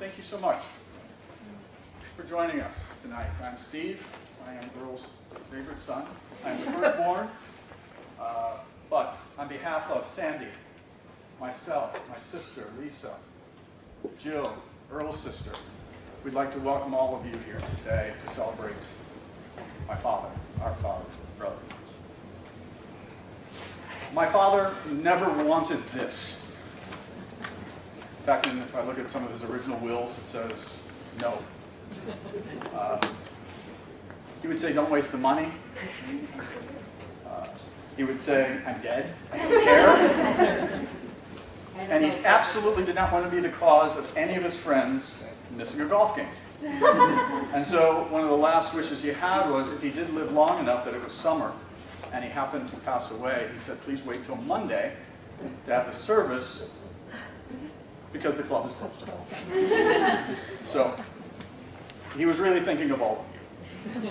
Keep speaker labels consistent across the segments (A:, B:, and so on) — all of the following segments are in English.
A: Thank you so much for joining us tonight. I'm Steve. I am Earl's favorite son. I'm the firstborn. But on behalf of Sandy, myself, my sister, Lisa, Jill, Earl's sister, we'd like to welcome all of you here today to celebrate my father, our father, brother. My father never wanted this. In fact, if I look at some of his original wills, it says no. He would say, don't waste the money. He would say, I'm dead, I don't care. And he absolutely did not want to be the cause of any of his friends missing a golf game. And so one of the last wishes he had was if he did live long enough that it was summer and he happened to pass away, he said, please wait till Monday to have the service because the club is closed. So he was really thinking of all of you.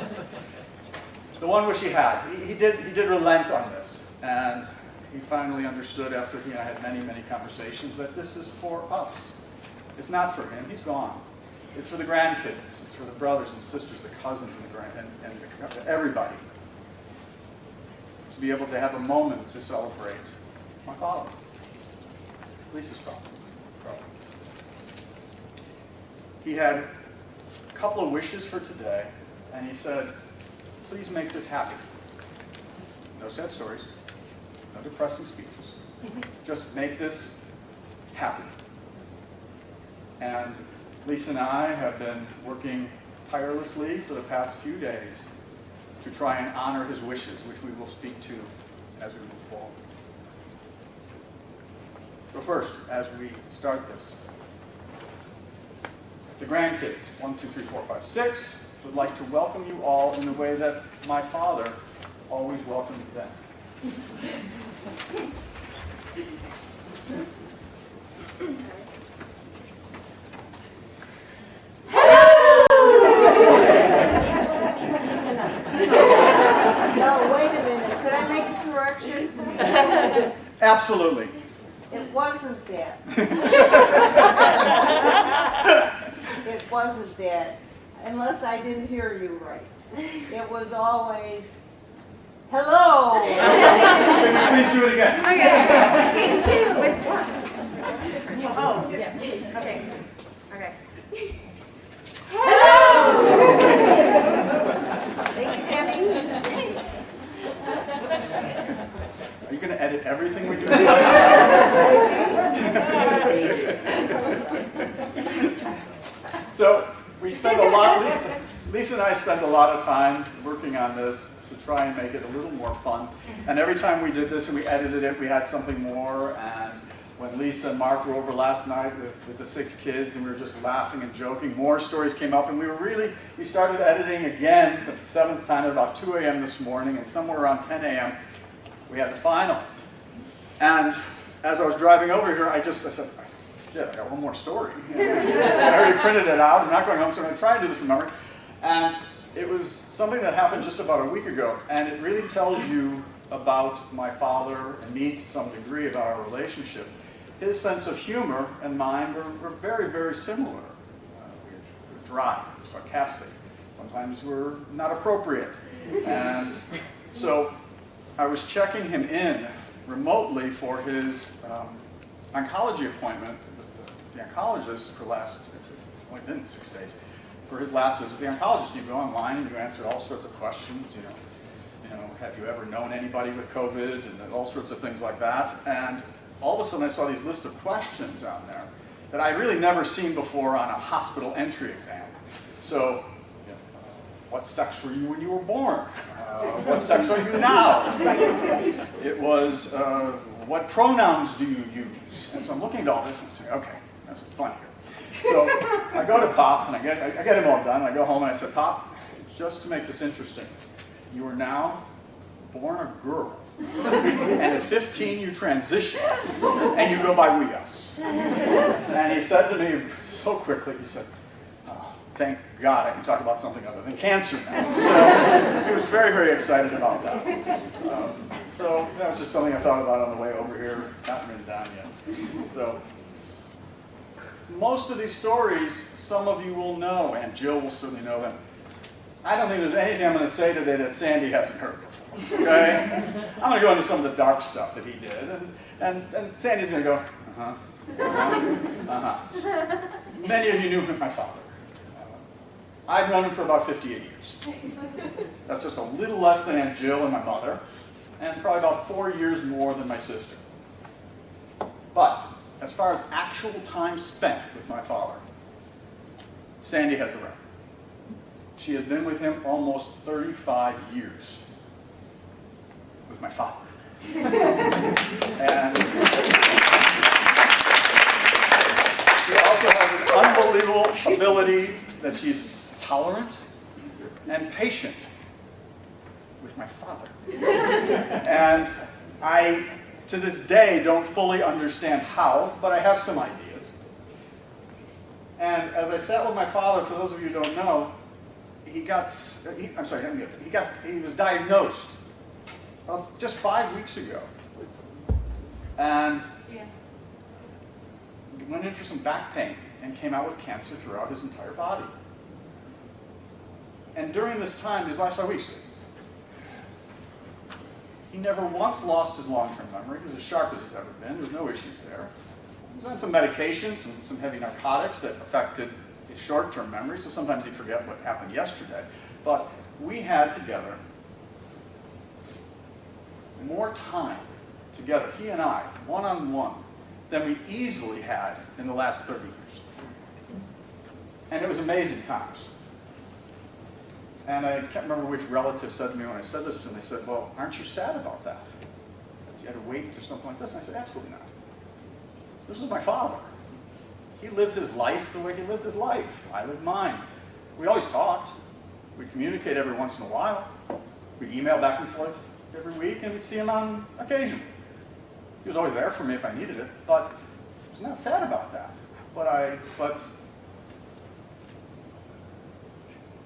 A: The one wish he had, he did relent on this, and he finally understood after he and I had many, many conversations that this is for us. It's not for him, he's gone. It's for the grandkids, it's for the brothers and sisters, the cousins, and everybody. To be able to have a moment to celebrate my father, Lisa's father. He had a couple of wishes for today, and he said, please make this happy. No sad stories, no depressing speeches. Just make this happy. And Lisa and I have been working tirelessly for the past few days to try and honor his wishes, which we will speak to as we move forward. So first, as we start this, the grandkids, 1, 2, 3, 4, 5, 6, would like to welcome you all in the way that my father always welcomed them.
B: No, wait a minute. Could I make a correction?
A: Absolutely.
B: It wasn't that. It wasn't that. Unless I didn't hear you right. It was always, hello.
A: Can you please do it again?
C: Okay. Oh, yes. Okay. Okay. Hello. Thank you, Sammy.
A: Are you going to edit everything we do? So we spend a lot, Lisa and I spend a lot of time working on this to try and make it a little more fun. And every time we did this and we edited it, we had something more. And when Lisa and Mark were over last night with the 6 kids and we were just laughing and joking, more stories came up. And we started editing again the 7th time at about 2 a.m. this morning. And somewhere around 10 a.m., we had the final. And as I was driving over here, I said, shit, I got one more story. I already printed it out. I'm not going home, so I'm going to try and do this from memory. And it was something that happened just about a week ago, and it really tells you about my father and me to some degree about our relationship. His sense of humor and mine were very, very similar. We're dry, we're sarcastic. Sometimes we're not appropriate. And so I was checking him in remotely for his oncology appointment with the oncologist for only been 6 days, for his last visit with the oncologist. You go online and you answer all sorts of questions, you know, have you ever known anybody with COVID, and all sorts of things like that. And all of a sudden I saw these list of questions on there that I'd really never seen before on a hospital entry exam. So, what sex were you when you were born? What sex are you now? It was, what pronouns do you use? And so I'm looking at all this and saying, okay, that's fun here. So I go to Pop, and I get him all done. I go home and I said, Pop, just to make this interesting, you are now born a girl. And at 15 you transition, and you go by we, us. And he said to me so quickly, he said, thank God I can talk about something other than cancer now. So he was very, very excited about that. So that was just something I thought about on the way over here. Haven't written down yet. So most of these stories, some of you will know, and Jill will certainly know them. I don't think there's anything I'm going to say today that Sandy hasn't heard before, okay? I'm going to go into some of the dark stuff that he did, and Sandy's going to go, uh-huh, uh-huh, uh-huh. Many of you knew my father. I've known him for about 58 years. That's just a little less than Aunt Jill and my mother, and probably about 4 years more than my sister. But as far as actual time spent with my father, Sandy has the record. She has been with him almost 35 years with my father. And she also has an unbelievable ability that she's tolerant and patient with my father. And I, to this day, don't fully understand how, but I have some ideas. And as I sat with my father, for those of you who don't know, he was diagnosed just 5 weeks ago. And he went in for some back pain and came out with cancer throughout his entire body. And during this time, these last 5 weeks, he never once lost his long-term memory. He was as sharp as he's ever been. There's no issues there. He was on some medications, some heavy narcotics that affected his short-term memory, so sometimes he'd forget what happened yesterday. But we had together more time together, he and I, one-on-one, than we easily had in the last 30 years. And it was amazing times. And I can't remember which relative said to me when I said this to them, they said, well, aren't you sad about that? That you had to wait or something like this? And I said, absolutely not. This was my father. He lived his life the way he lived his life. I lived mine. We always talked. We'd communicate every once in a while. We'd email back and forth every week, and we'd see him on occasion. He was always there for me if I needed it, but I was not sad about that. But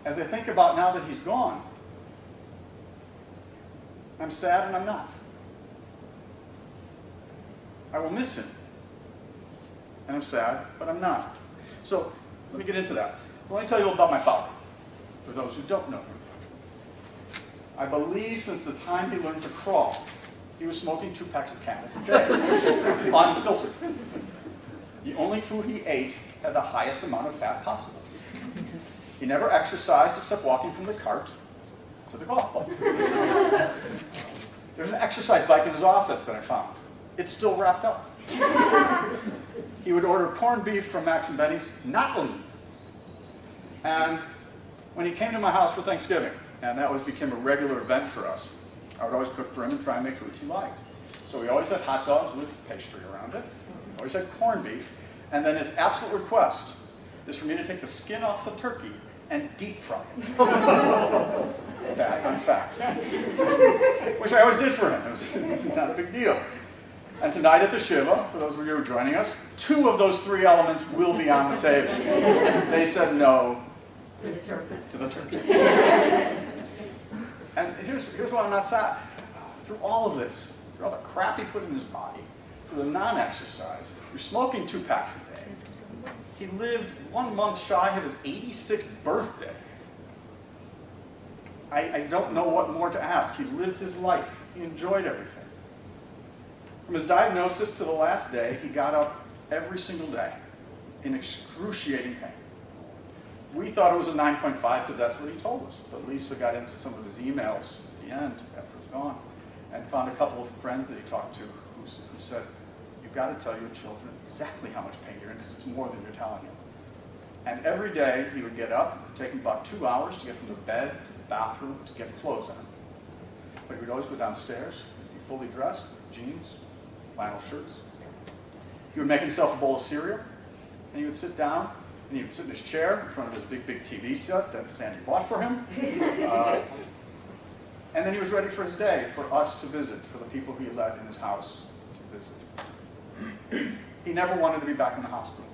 A: as I think about now that he's gone, I'm sad and I'm not. I will miss him. And I'm sad, but I'm not. So let me get into that. So let me tell you about my father, for those who don't know him. I believe since the time he learned to crawl, he was smoking 2 packs of Camels a day, unfiltered. The only food he ate had the highest amount of fat possible. He never exercised except walking from the cart to the golf ball. There's an exercise bike in his office that I found. It's still wrapped up. He would order corned beef from Max and Benny's, not lean. And when he came to my house for Thanksgiving, and that became a regular event for us, I would always cook for him and try and make foods he liked. So we always had hot dogs with pastry around it. We always had corned beef. And then his absolute request is for me to take the skin off the turkey and deep fry it. Fact on fact. Which I always did for him. It was not a big deal. And tonight at the Shiva, for those of you who are joining us, 2 of those 3 elements will be on the table. They said no to the turkey. And here's why I'm not sad. Through all of this, through all the crap he put in his body, through the non-exercise, through smoking 2 packs a day, he lived 1 month shy of his 86th birthday. I don't know what more to ask. He lived his life. He enjoyed everything. From his diagnosis to the last day, he got up every single day in excruciating pain. We thought it was a 9.5 because that's what he told us. But Lisa got into some of his emails at the end after he was gone and found a couple of friends that he talked to who said, you've got to tell your children exactly how much pain you're in because it's more than you're telling them. And every day he would get up, it would take him about 2 hours to get from the bed to the bathroom to get clothes on. But he would always go downstairs, be fully dressed, jeans, flannel shirts. He would make himself a bowl of cereal, and he would sit down, and he would sit in his chair in front of his big TV set that Sandy bought for him. And then he was ready for his day, for us to visit, for the people he led in his house to visit. He never wanted to be back in the hospital.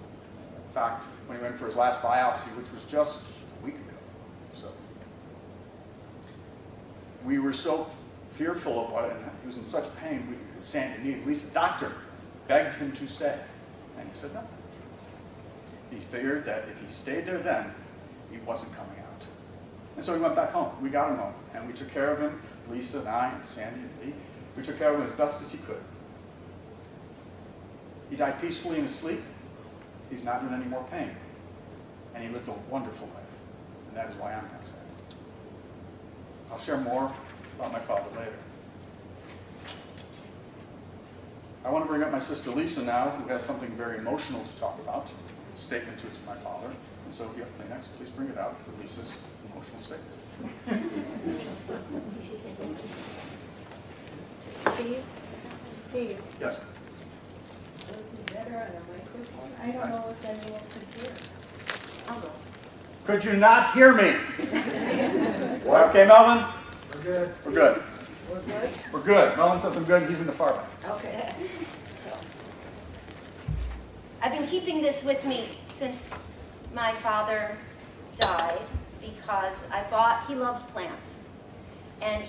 A: In fact, when he went for his last biopsy, which was just a week ago, so we were so fearful of what, and he was in such pain, Sandy needed, Lisa, doctor, begged him to stay. And he said no. He figured that if he stayed there then, he wasn't coming out. And so he went back home. We got him home, and we took care of him, Lisa and I, and Sandy and Lee. We took care of him as best as he could. He died peacefully in his sleep. He's not in any more pain. And he lived a wonderful life. And that is why I'm not sad. I'll share more about my father later. I want to bring up my sister Lisa now, who has something very emotional to talk about, a statement to my father. And so if you have Kleenex, please bring it out for Lisa's emotional statement.
B: Steve,
A: Yes.
B: would it be better on a microphone? I don't know if anyone could hear. I'll go.
A: Could you not hear me? Okay, Melvin?
D: We're good.
A: We're good.
B: We're good?
A: We're good. Melvin says I'm good. He's in the far back.
B: Okay.
C: So, I've been keeping this with me since my father died because he loved plants. And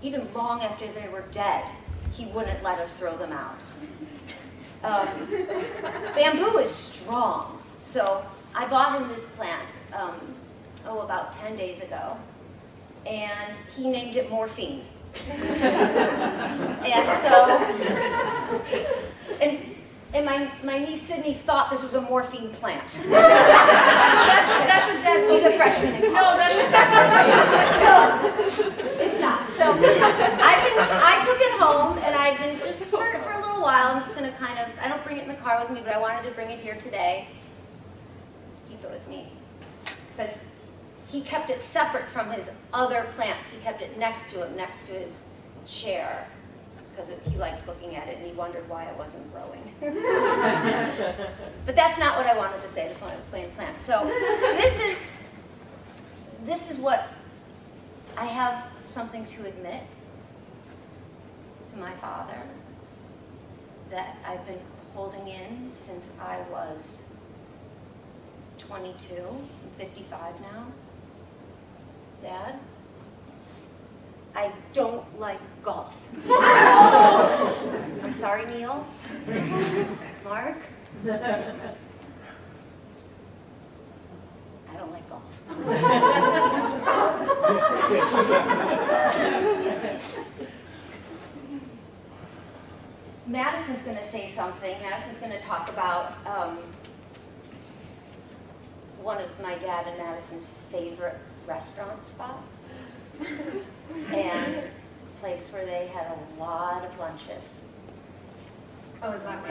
C: even long after they were dead, he wouldn't let us throw them out. Bamboo is strong, so I bought him this plant, about 10 days ago, and he named it morphine. And my niece Sydney thought this was a morphine plant.
E: That's a dead.
C: She's a freshman in college.
E: No, that's
C: So, it's not. So, I took it home, and I've been just for a little while. I'm just going to I don't bring it in the car with me, but I wanted to bring it here today. Keep it with me. Because he kept it separate from his other plants. He kept it next to his chair, because he liked looking at it, and he wondered why it wasn't growing. But that's not what I wanted to say. I just wanted to explain plants. So this is what I have something to admit to my father that I've been holding in since I was 22. I'm 55 now. Dad, I don't like golf. I'm sorry, Neil. Mark. I don't like golf. Madison's going to say something. Madison's going to talk about one of my dad and Madison's favorite restaurant spots. And a place where they had a lot of lunches.
E: Oh, is that my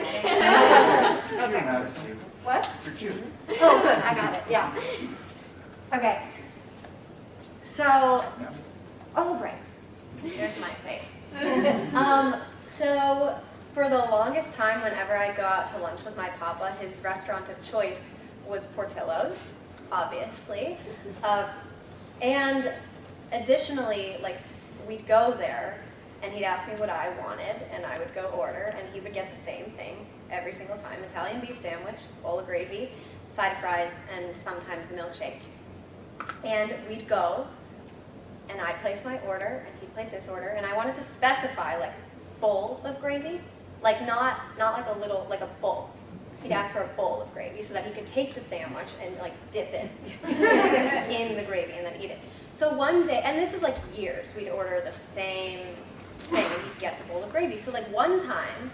A: Okay. Madison.
E: What?
A: Your cue.
E: Oh, good. I got it. Yeah. Okay. So, oh, right. There's my face. So, for the longest time, whenever I go out to lunch with my papa, his restaurant of choice was Portillo's, obviously. And additionally, we'd go there, and he'd ask me what I wanted, and I would go order, and he would get the same thing every single time: Italian beef sandwich, bowl of gravy, side of fries, and sometimes a milkshake. And we'd go, and I'd place my order, and he'd place his order, and I wanted to specify bowl of gravy, not like a bowl. He'd ask for a bowl of gravy so that he could take the sandwich and dip it in the gravy and then eat it. So one day, and this is years, we'd order the same thing and he'd get the bowl of gravy. So one time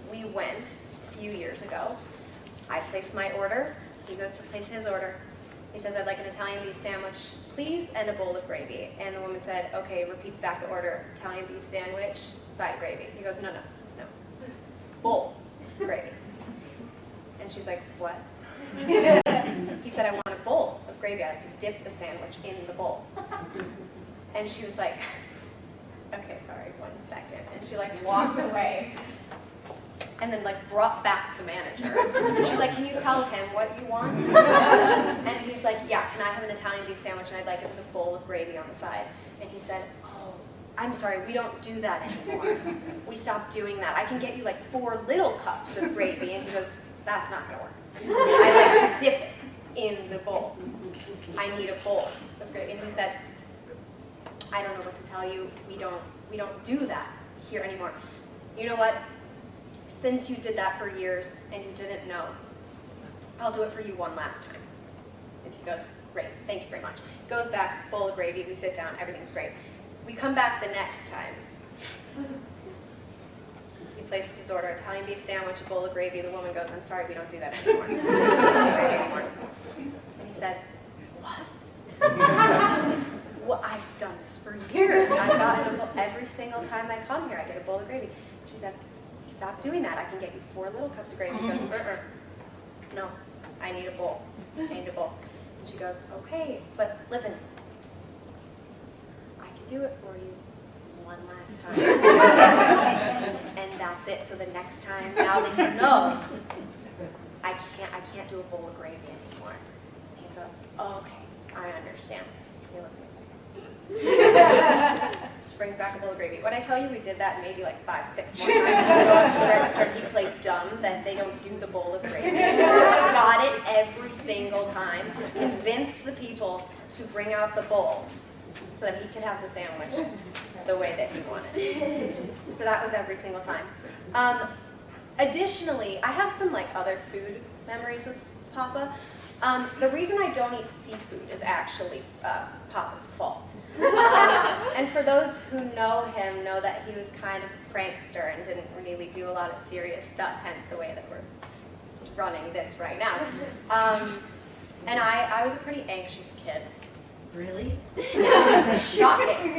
E: we went a few years ago, I placed my order, he goes to place his order. He says, "I'd like an Italian beef sandwich, please, and a bowl of gravy." And the woman said, "Okay," repeats back the order, "Italian beef sandwich, side of gravy." He goes, no, bowl of gravy. And she's like, "What?" He said, "I want a bowl of gravy. I like to dip the sandwich in the bowl." And she was like, "Okay, sorry, 1 second." And she walked away and then brought back the manager. And she's like, "Can you tell him what you want?" And he's like, "Yeah, can I have an Italian beef sandwich, and I'd like it with a bowl of gravy on the side." And he said, "Oh, I'm sorry, we don't do that anymore. We stopped doing that. I can get you 4 little cups of gravy." And he goes, "That's not gonna work. I like to dip it in the bowl. I need a bowl of gravy." And he said, "I don't know what to tell you. We don't do that here anymore. You know what? Since you did that for years and you didn't know, I'll do it for you one last time. And he goes, great, thank you very much. Goes back, bowl of gravy, we sit down, everything's great. We come back the next time. He places his order, Italian beef sandwich, a bowl of gravy. The woman goes, I'm sorry, we don't do that anymore. We don't do that anymore. And he said, what? Well, I've done this for years. I've gotten a bowl, every single time I come here, I get a bowl of gravy. She said, stop doing that. I can get you 4 little cups of gravy. He goes, no, I need a bowl. I need a bowl. And she goes, okay, but listen, I can do it for you one last time. And that's it. So the next time, now that you know, I can't do a bowl of gravy anymore. And he's like, oh, okay, I understand. He looked at me. She brings back a bowl of gravy. When I tell you we did that maybe like 5, 6 more times, we go up to the register and he played dumb that they don't do the bowl of gravy. I got it every single time. Convinced the people to bring out the bowl so that he could have the sandwich the way that he wanted. So that was every single time. Additionally, I have some like other food memories with Papa. The reason I don't eat seafood is actually Papa's fault. And for those who know him, know that he was kind of a prankster and didn't really do a lot of serious stuff, hence the way that we're running this right now. And I was a pretty anxious kid.
C: Really?
E: Shocking.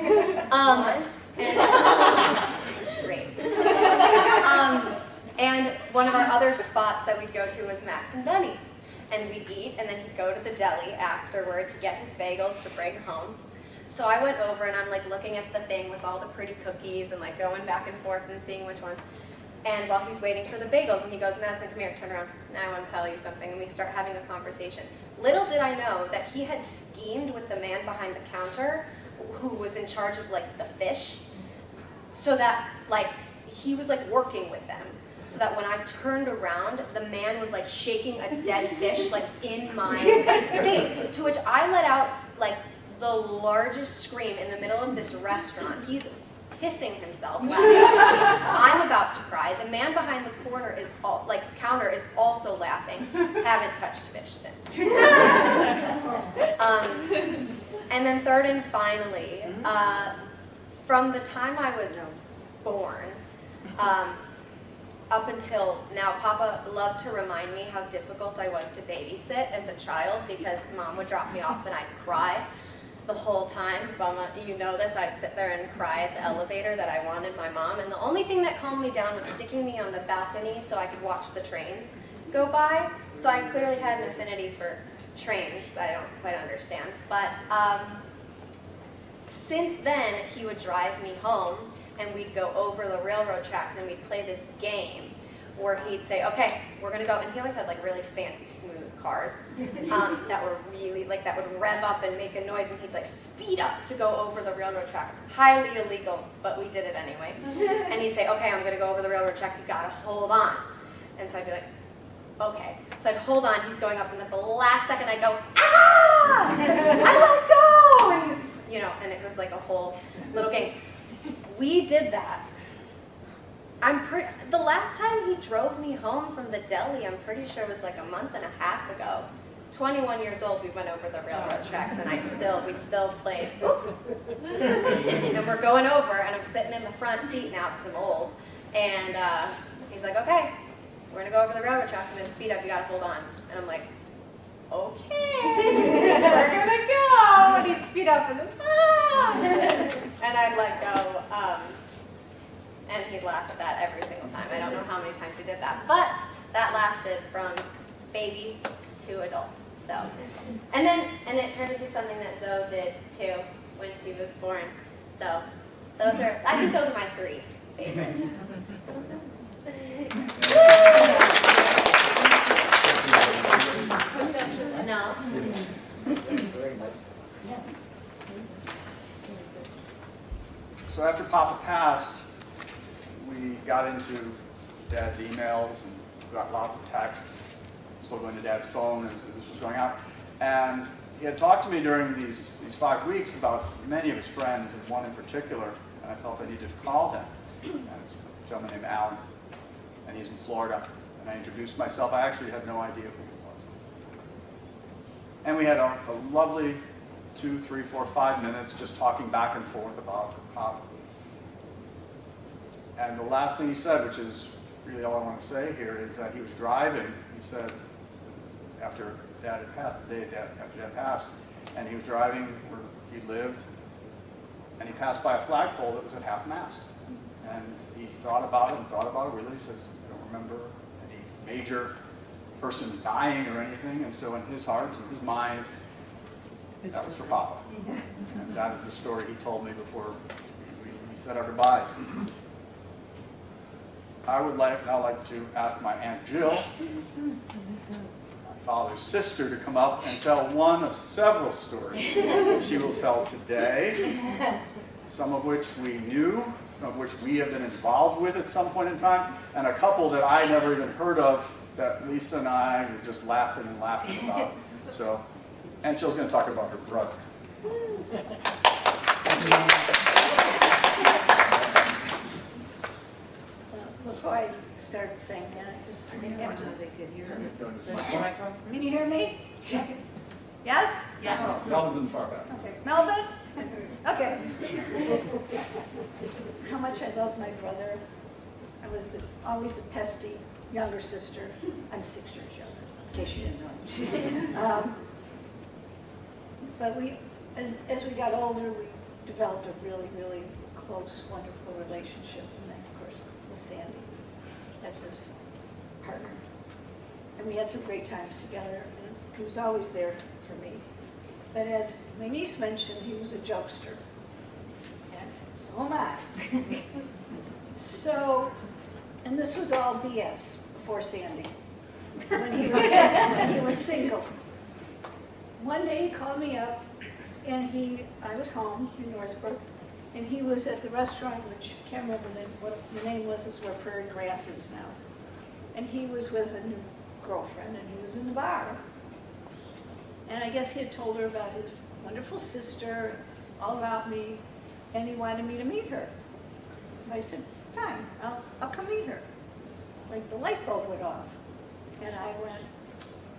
E: Great. And one of our other spots that we'd go to was Max and Benny's. And we'd eat, and then he'd go to the deli afterward to get his bagels to bring home. So I went over, and I'm like looking at the thing with all the pretty cookies and like going back and forth and seeing which ones. And while he's waiting for the bagels, and he goes, Madison, come here, turn around. Now I want to tell you something. And we start having a conversation. Little did I know that he had schemed with the man behind the counter who was in charge of like the fish, so that like he was like working with them. So that when I turned around, the man was like shaking a dead fish like in my face, to which I let out like the largest scream in the middle of this restaurant. He's pissing himself laughing. I'm about to cry. The man behind the counter is also laughing. Haven't touched fish since. And then third and finally, from the time I was born, up until now, Papa loved to remind me how difficult I was to babysit as a child because Mom would drop me off and I'd cry the whole time. Mama, you know this, I'd sit there and cry at the elevator that I wanted my mom, and the only thing that calmed me down was sticking me on the balcony so I could watch the trains go by. So I clearly had an affinity for trains that I don't quite understand. But since then, he would drive me home and we'd go over the railroad tracks and we'd play this game where he'd say, okay, we're gonna go, and he always had like really fancy smooth cars that were really, like that would rev up and make a noise, and he'd like speed up to go over the railroad tracks. Highly illegal, but we did it anyway. And he'd say, okay, I'm gonna go over the railroad tracks, you gotta hold on. And so I'd be like, okay. So I'd hold on, he's going up, and at the last second I'd go, ah! I let go! And he's, you know, and it was like a whole little game. We did that. The last time he drove me home from the deli, I'm pretty sure it was like a month and a half ago. 21 years old, we went over the railroad tracks, and we still played. Oops. And we're going over, and I'm sitting in the front seat now because I'm old. And he's like, okay, we're gonna go over the railroad tracks. I'm gonna speed up. You gotta hold on. And I'm like, okay, we're gonna go. And he'd speed up, and then and I'd let go. And he'd laugh at that every single time. I don't know how many times we did that, but that lasted from baby to adult. So, and it turned into something that Zoe did too when she was born. So, I think those are my 3 favorites. No.
A: So after Papa passed, we got into Dad's emails and got lots of texts, still going to Dad's phone as this was going out. And he had talked to me during these 5 weeks about many of his friends, and one in particular, and I felt I needed to call him. And it's a gentleman named Alan, and he's in Florida. And I introduced myself. I actually had no idea who he was. And we had a lovely 2, 3, 4, 5 minutes just talking back and forth about Papa. And the last thing he said, which is really all I want to say here, is that he was driving. He said, after Dad had passed, the day after Dad passed, and he was driving where he lived, and he passed by a flagpole that was at half-mast. And he thought about it and thought about it really. He says, I don't remember any major person dying or anything. And so in his heart, in his mind, that was for Papa. And that is the story he told me before we said our goodbyes. I would now like to ask my Aunt Jill, my father's sister, to come up and tell one of several stories she will tell today, some of which we knew, some of which we have been involved with at some point in time, and a couple that I never even heard of that Lisa and I were just laughing and laughing about. So Aunt Jill's going to talk about her brother.
B: Before I start saying that, I just have to they could hear me. Can you hear me? Yes?
C: Yes.
B: Oh.
A: Melvin's in the far back.
B: Okay. Melvin? Okay. How much I love my brother. I was always the pesty younger sister. I'm 6 years younger, in case you didn't know. But as we got older, we developed a really, really close, wonderful relationship. And then, of course, with Sandy as his partner. And we had some great times together. And he was always there for me. But as my niece mentioned, he was a jokester. And so am I. So, and this was all BS before Sandy. When he was single. One day he called me up, and I was home in Northbrook, and he was at the restaurant, which I can't remember what the name was, it's where Prairie Grass is now. And he was with a new girlfriend, and he was in the bar. And I guess he had told her about his wonderful sister, all about me, and he wanted me to meet her. So I said, fine, I'll come meet her. Like the light bulb went off. And I went,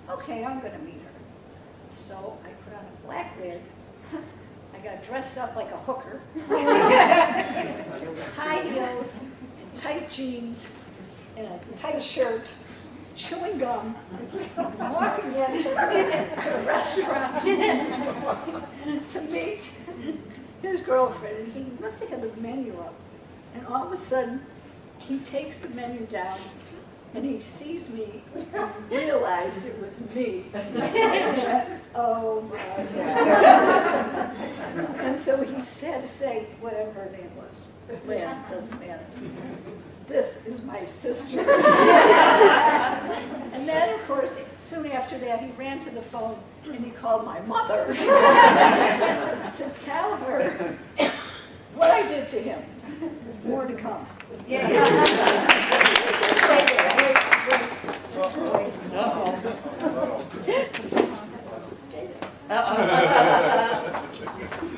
B: okay, I'm going to meet her. So I put on a black wig. I got dressed up like a hooker. High heels, and tight jeans, and a tight shirt, chewing gum, walking in to a restaurant to meet his girlfriend. And he must have had the menu up. And all of a sudden, he takes the menu down, and he sees me and realized it was me. Oh my God. And so he had to say whatever her name was. Lynn, doesn't matter. This is my sister. And then, of course, soon after that, he ran to the phone and he called my mother to tell her what I did to him. More to come. Yeah. Wait.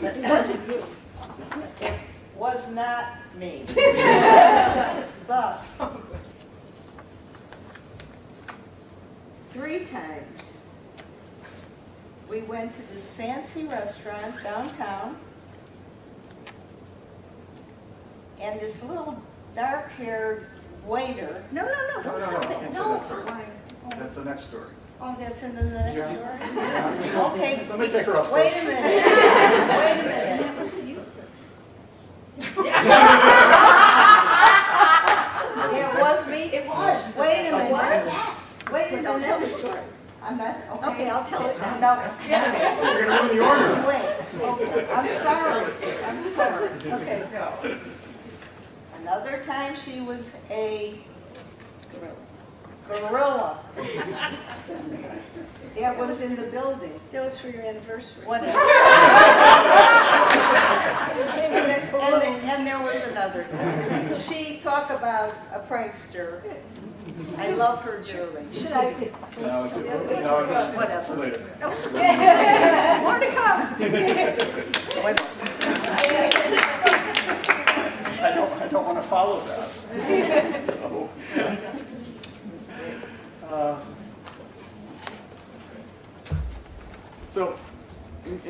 B: It wasn't you. It was not me. But 3 times we went to this fancy restaurant downtown, and this little dark-haired waiter. No, don't tell that. No.
A: That's the next story.
B: Oh, that's in the next story?
A: Yeah.
B: Okay.
A: Somebody take her upstairs.
B: Wait a minute. It was me?
C: It was.
B: Wait a minute.
C: Yes.
B: Wait a minute.
D: Don't tell the story.
B: I'm not, okay.
D: Okay, I'll tell it now.
B: No.
A: You're going to ruin the order.
B: Wait, okay, I'm sorry. Okay. Another time she was a gorilla. That was in the building.
D: That was for your anniversary.
B: Whatever. And there was another time. She talked about a prankster. I love her dearly.
D: Should I?
A: No,
B: Whatever.
A: later.
D: More to come.
A: I don't want to follow that. So,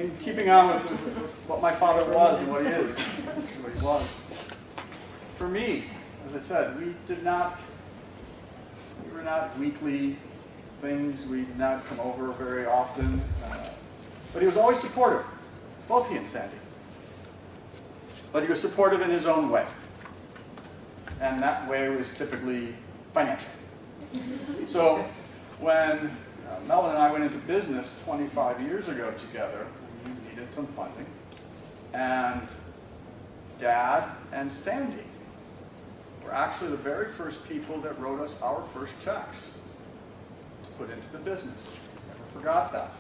A: in keeping on with what my father was and what he is, what he was. For me, as I said, we were not weekly things. We did not come over very often. But he was always supportive, both he and Sandy. But he was supportive in his own way. And that way was typically financial. So when Melvin and I went into business 25 years ago together, we needed some funding. And Dad and Sandy were actually the very first people that wrote us our first checks to put into the business. Never forgot that.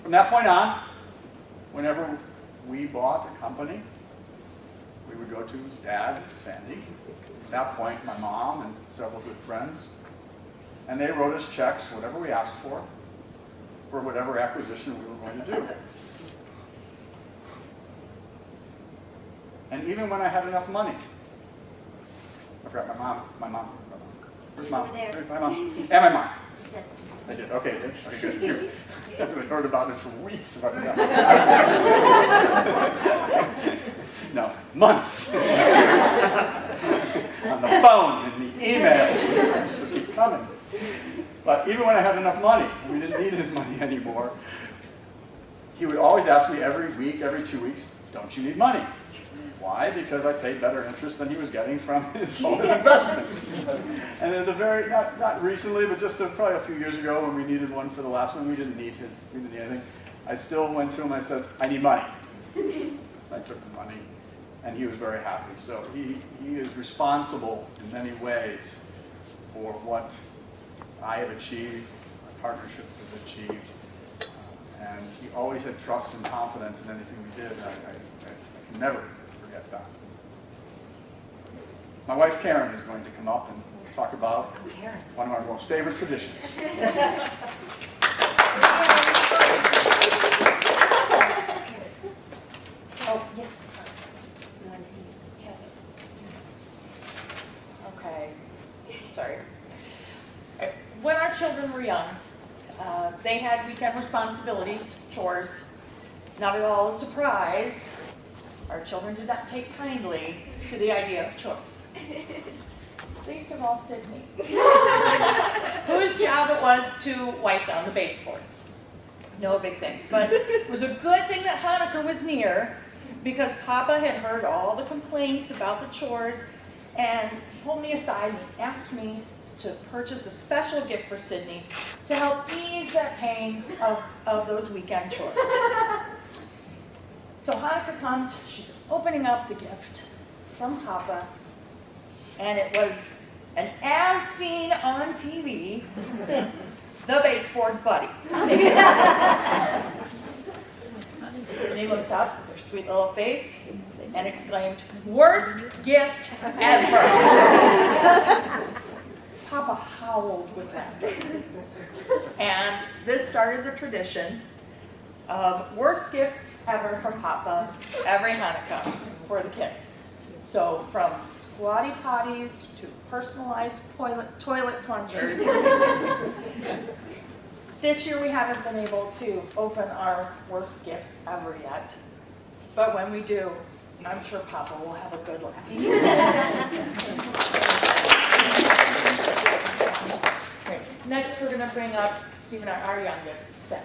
A: From that point on, whenever we bought a company, we would go to Dad and Sandy. At that point, my mom and several good friends. And they wrote us checks, whatever we asked for whatever acquisition we were going to do. And even when I had enough money, I forgot my mom. Where's Mom?
C: You were there.
A: Where's my mom? And my mom.
C: You said,
A: I did, okay, good, phew. I haven't heard about it for weeks. If I forgot. No, months. On the phone and the emails, just keep coming. But even when I had enough money, and we didn't need his money anymore, he would always ask me every week, every 2 weeks, don't you need money? Why? Because I paid better interest than he was getting from his own investments. And at the very, not recently, but just probably a few years ago when we needed one for the last one, we didn't need anything. I still went to him, I said, I need money. I took the money, and he was very happy. So he is responsible in many ways for what I have achieved, our partnership has achieved. And he always had trust and confidence in anything we did. I can never forget that. My wife Karen is going to come up and talk about one of our most favorite traditions.
C: oh, yes. You want to see it?
F: Okay, sorry. When our children were young, they had weekend responsibilities, chores. Not at all a surprise. Our children did not take kindly to the idea of chores. Least of all Sydney, whose job it was to wipe down the baseboards. No big thing, but it was a good thing that Hanukkah was near because Papa had heard all the complaints about the chores and pulled me aside and asked me to purchase a special gift for Sydney to help ease that pain of those weekend chores. So Hanukkah comes, she's opening up the gift from Papa, and it was an as seen on TV, the baseboard buddy. Sydney looked up with her sweet little face and exclaimed, "Worst gift ever." Papa howled with laughter. And this started the tradition of worst gift ever from Papa every Hanukkah for the kids. So from squatty potties to personalized toilet plungers. This year we haven't been able to open our worst gifts ever yet. But when we do, I'm sure Papa will have a good laugh. Great. Next we're going to bring up Stephen, our youngest, Seth.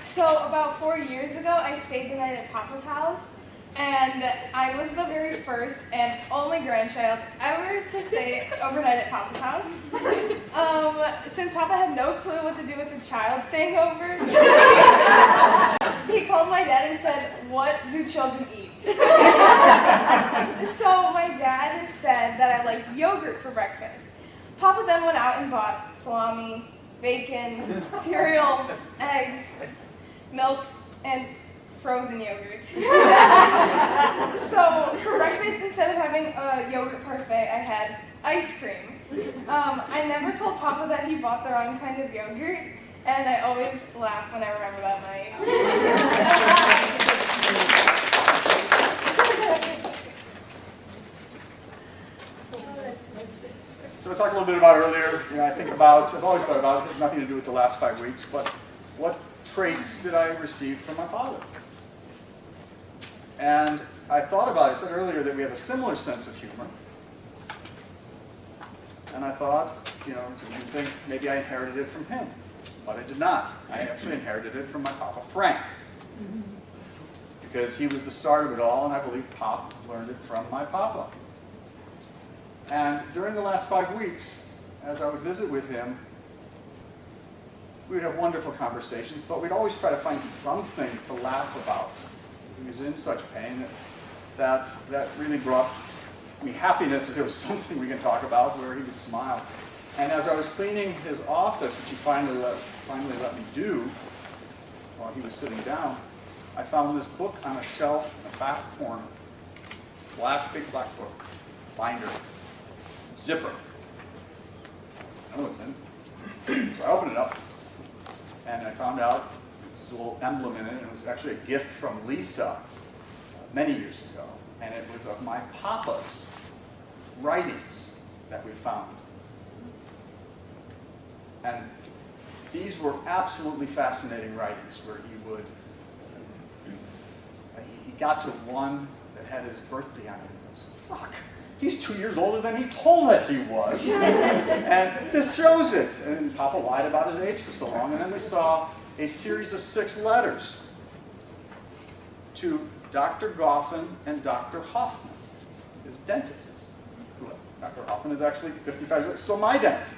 G: So about 4 years ago, I stayed the night at Papa's house, and I was the very first and only grandchild ever to stay overnight at Papa's house. Since Papa had no clue what to do with the child staying over, he called my dad and said, "What do children eat?" So my dad said that I liked yogurt for breakfast. Papa then went out and bought salami, bacon, cereal, eggs, milk, and frozen yogurt. So for breakfast, instead of having a yogurt parfait, I had ice cream. I never told Papa that he bought the wrong kind of yogurt, and I always laugh when I remember that night.
A: So I talked a little bit about earlier, I've always thought about, it has nothing to do with the last 5 weeks, but what traits did I receive from my father? And I thought about it, I said earlier that we have a similar sense of humor. And I thought, did you think maybe I inherited it from him? But I did not. I actually inherited it from my Papa Frank. Because he was the start of it all, and I believe Pop learned it from my Papa. And during the last 5 weeks, as I would visit with him, we would have wonderful conversations, but we'd always try to find something to laugh about. He was in such pain that really brought me happiness if there was something we can talk about where he would smile. And as I was cleaning his office, which he finally let me do while he was sitting down, I found this book on a shelf in the back corner. Big black book, binder, zipper. I know what's in. So I opened it up, and I found out there's a little emblem in it, and it was actually a gift from Lisa many years ago, and it was of my Papa's writings that we found. And these were absolutely fascinating writings where he got to one that had his birthday on it. He goes, fuck, he's 2 years older than he told us he was. And this shows it. And Papa lied about his age for so long. And then we saw a series of 6 letters to Dr. Goffin and Dr. Hoffman, his dentists. Dr. Hoffman is actually 55 years, still my dentist.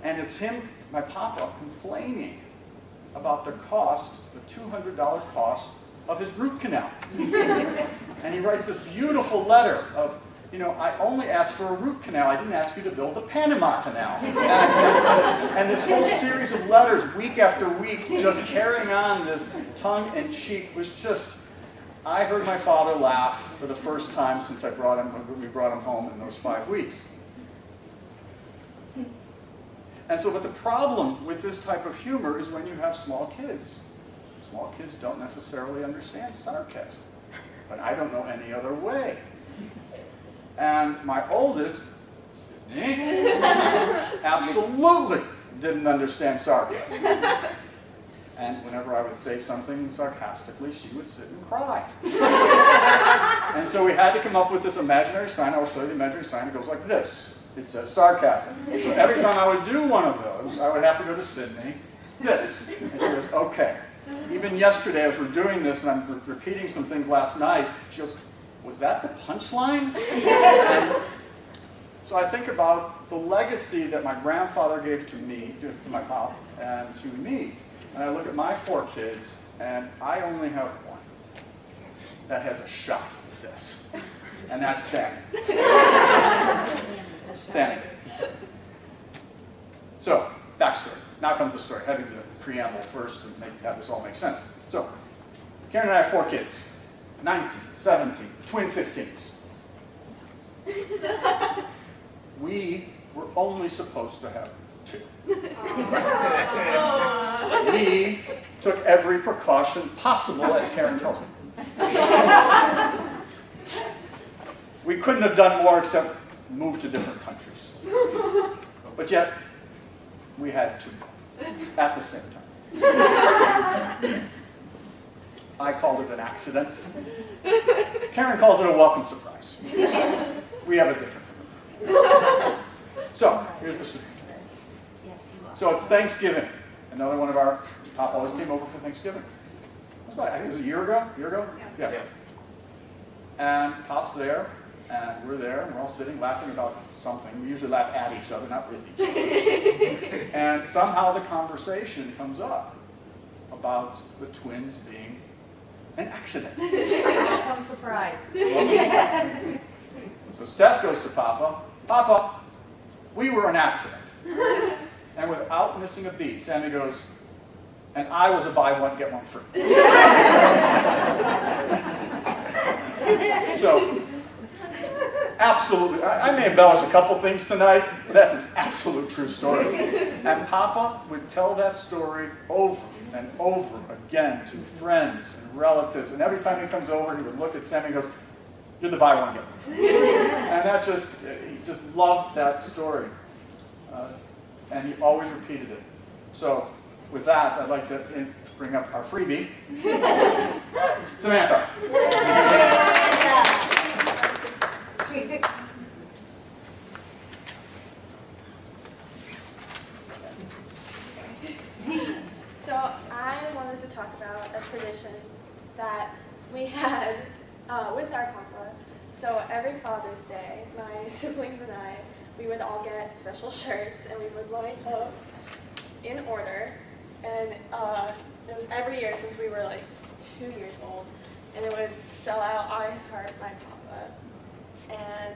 A: And it's him, my Papa, complaining about the cost, the $200 cost of his root canal. And he writes this beautiful letter of, I only asked for a root canal. I didn't ask you to build the Panama Canal. And this whole series of letters, week after week, just carrying on this tongue-in-cheek was just, I heard my father laugh for the first time since we brought him home in those 5 weeks. And so, but the problem with this type of humor is when you have small kids. Small kids don't necessarily understand sarcasm, but I don't know any other way. And my oldest, Sydney, absolutely didn't understand sarcasm. And whenever I would say something sarcastically, she would sit and cry. And so we had to come up with this imaginary sign. I'll show you the imaginary sign. It goes like this. It says sarcasm. So every time I would do one of those, I would have to go to Sydney, this. And she goes, okay. Even yesterday, as we're doing this, and I'm repeating some things last night, she goes, was that the punchline? And so I think about the legacy that my grandfather gave to me, to my pop, and to me. And I look at my 4 kids, and I only have one that has a shot at this. And that's Sammy. Sammy. So, backstory. Now comes the story. Having the preamble first to have this all make sense. So, Karen and I have 4 kids. 19, 17, twin 15s. We were only supposed to have 2. We took every precaution possible, as Karen tells me. We couldn't have done more except move to different countries. But yet, we had 2 at the same time. I called it an accident. Karen calls it a welcome surprise. We have a difference of opinion. So, here's the story. So it's Thanksgiving. Another one of our Pop always came over for Thanksgiving. I think it was a year ago? Yeah. And Pop's there, and we're there, and we're all sitting laughing about something. We usually laugh at each other, not with each other. And somehow the conversation comes up about the twins being an accident.
F: Some surprise.
A: So Steph goes to Papa, Papa, we were an accident. And without missing a beat, Sammy goes, and I was a buy one, get one free. So, absolutely, I may embellish a couple things tonight, but that's an absolute true story. And Papa would tell that story over and over again to friends and relatives. And every time he comes over, he would look at Sammy and goes, You're the buy one, get one free. And that just, he just loved that story. And he always repeated it. So with that, I'd like to bring up our freebie, Samantha.
G: So I wanted to talk about a tradition that we had with our papa. So every Father's Day, my siblings and I, we would all get special shirts and we would line up in order. And it was every year since we were like 2 years old. And it would spell out, I heart my papa. And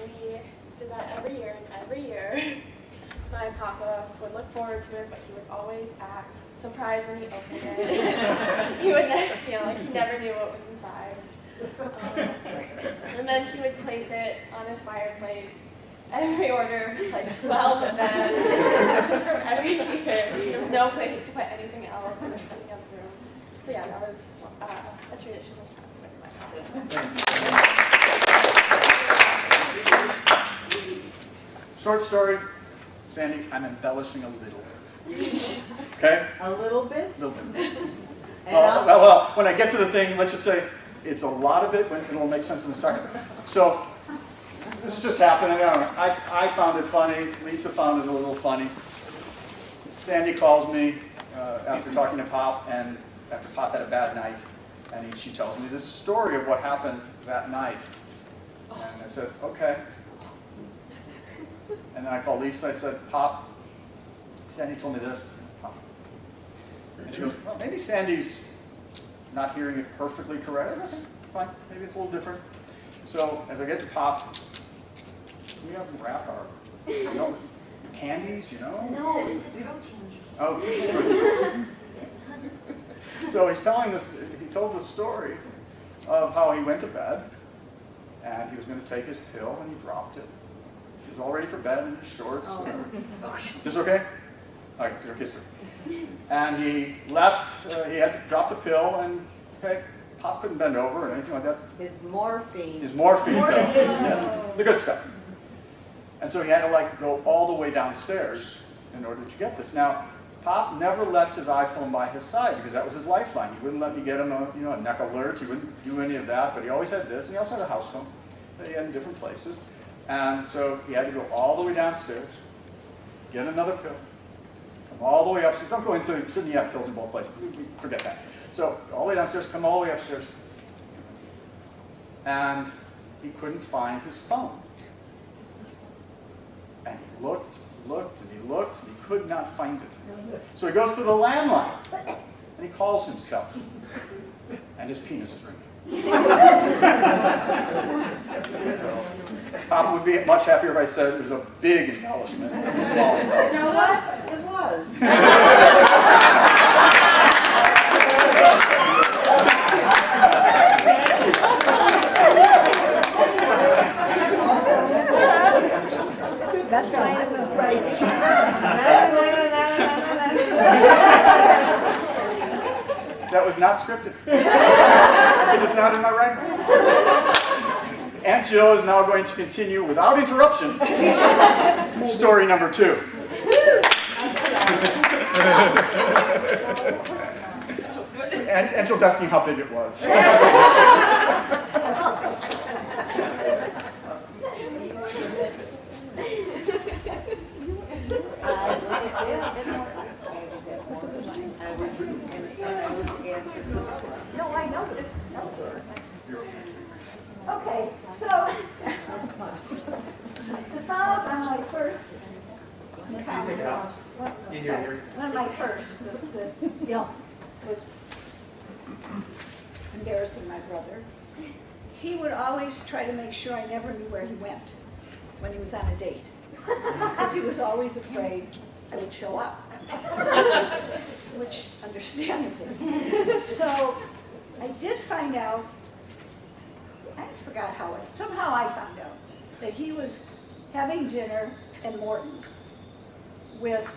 G: we did that every year, and every year my papa would look forward to it, but he would always act surprised when he opened it. He would never, like he never knew what was inside. And then he would place it on his fireplace. Every order, like 12 of them, just from every year. There was no place to put anything else. It was in the other room. So yeah, that was a tradition we had with my papa.
A: Short story, Sandy, I'm embellishing a little bit. Okay?
D: A little bit?
A: A little bit.
D: And
A: Well, when I get to the thing, let's just say it's a lot of it, but it'll make sense in a second. So, this just happened. I found it funny. Lisa found it a little funny. Sandy calls me after talking to Pop, and after Pop had a bad night, and she tells me this story of what happened that night. And I said, okay. And then I called Lisa. I said, Pop, Sandy told me this. Pop. And she goes, well, maybe Sandy's not hearing it perfectly correct. Okay, fine. Maybe it's a little different. So as I get to Pop, we have to wrap our candies, you know?
C: No, it's a protein.
A: Oh, good. So he's telling this, he told the story of how he went to bed, and he was going to take his pill, and he dropped it. He was all ready for bed in his shorts. Is this okay? All right, it's your history. And he left, he had to drop the pill, and okay, Pop couldn't bend over or anything like that.
D: his morphine.
A: His morphine pill. Yeah, the good stuff. And so he had to like go all the way downstairs in order to get this. Now, Pop never left his iPhone by his side because that was his lifeline. He wouldn't let me get him a neck alert. He wouldn't do any of that. But he always had this, and he also had a house phone that he had in different places. And so he had to go all the way downstairs, get another pill, come all the way upstairs. Don't go into, shouldn't you have pills in both places? Forget that. So all the way downstairs, come all the way upstairs. And he couldn't find his phone. And he looked, and he looked, and he could not find it. So he goes to the landline, and he calls himself. And his penis is ringing. Papa would be much happier if I said it was a big embellishment and a small
D: You
A: embellishment.
D: know what? It was. That's why it was right.
A: That was not scripted. It was not in my writing. Aunt Jill is now going to continue without interruption. Story number 2. And Jill's asking how big it was.
B: No, I know it. Okay, so to follow up on my first encounter, one of my first, was embarrassing my brother. He would always try to make sure I never knew where he went when he was on a date, because he was always afraid I would show up, which understandably. So I did find out, I forgot how, somehow I found out that he was having dinner at Morton's with,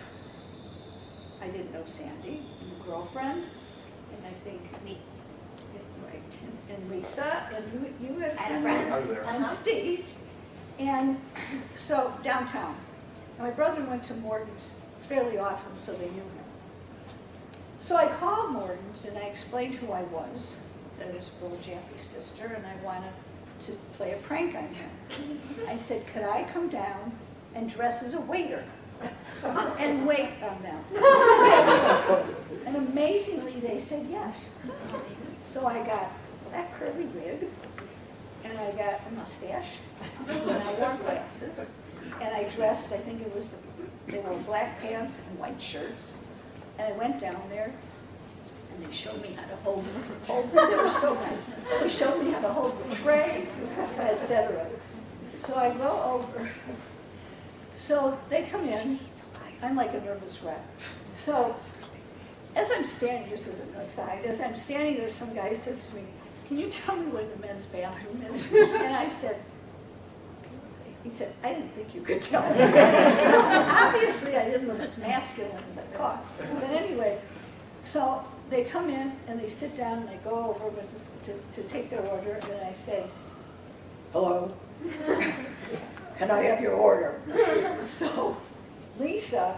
B: I didn't know Sandy, a girlfriend, and I think me. right, and Lisa, and you had
C: I had a
B: been
C: friend.
A: I was there.
B: and Steve, and so downtown. And my brother went to Morton's fairly often, so they knew him. So I called Morton's and I explained who I was, that I was Earl Jaffe's sister, and I wanted to play a prank on him. I said, could I come down and dress as a waiter and wait on them? And amazingly, they said yes. So I got a black curly wig, and I got a mustache, and I wore glasses, and I dressed, I think it was, they wore black pants and white shirts, and I went down there, and they showed me how to hold they were so nice. They showed me how to hold the tray, etc. So I go over. So they come in. I'm like a nervous wreck. So as I'm standing, this is an aside, as I'm standing there, some guy says to me, can you tell me where the men's bathroom is? And I said, he said, I didn't think you could tell me. Obviously, I didn't look as masculine as I thought. But anyway, so they come in and they sit down and I go over to take their order and I say, hello, can I have your order? So Lisa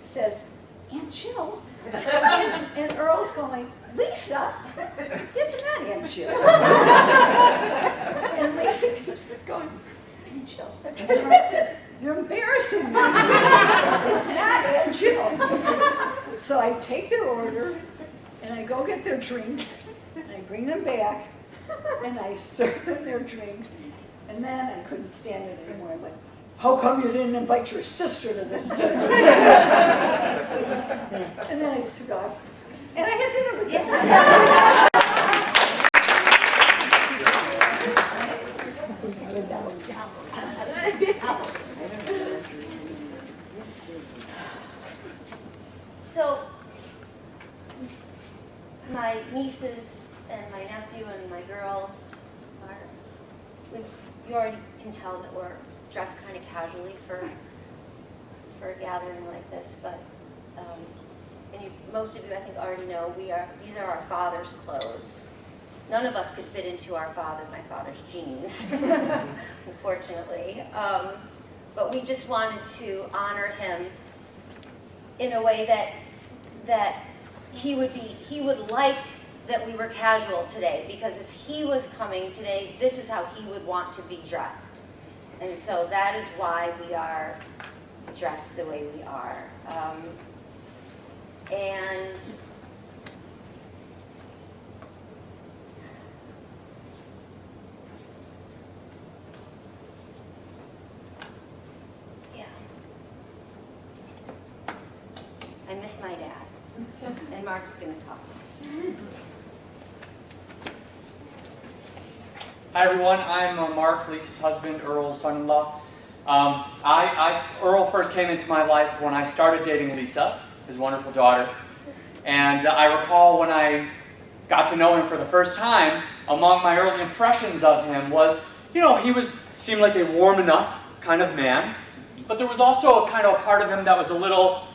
B: says, Aunt Jill. And Earl's going, Lisa, it's not Aunt Jill. And Lisa keeps going, Aunt Jill. And Earl said, you're embarrassing me. It's not Aunt Jill. So I take their order, and I go get their drinks, and I bring them back, and I serve them their drinks. And then I couldn't stand it anymore. I went, how come you didn't invite your sister to this dinner? And then I took off. And I had dinner with them.
C: So, my nieces and my nephew and my girls are, you already can tell that we're dressed kind of casually for a gathering like this, but, and most of you I think already know, these are our father's clothes. None of us could fit into my father's jeans, unfortunately. But we just wanted to honor him in a way that he would like that we were casual today, because if he was coming today, this is how he would want to be dressed. And so that is why we are dressed the way we are. And yeah, I miss my dad. And Mark's going to talk next.
H: Hi everyone, I'm Mark, Lisa's husband, Earl's son-in-law. Earl first came into my life when I started dating Lisa, his wonderful daughter. And I recall when I got to know him for the first time, among my early impressions of him was, he seemed like a warm enough kind of man, but there was also a kind of a part of him that was a little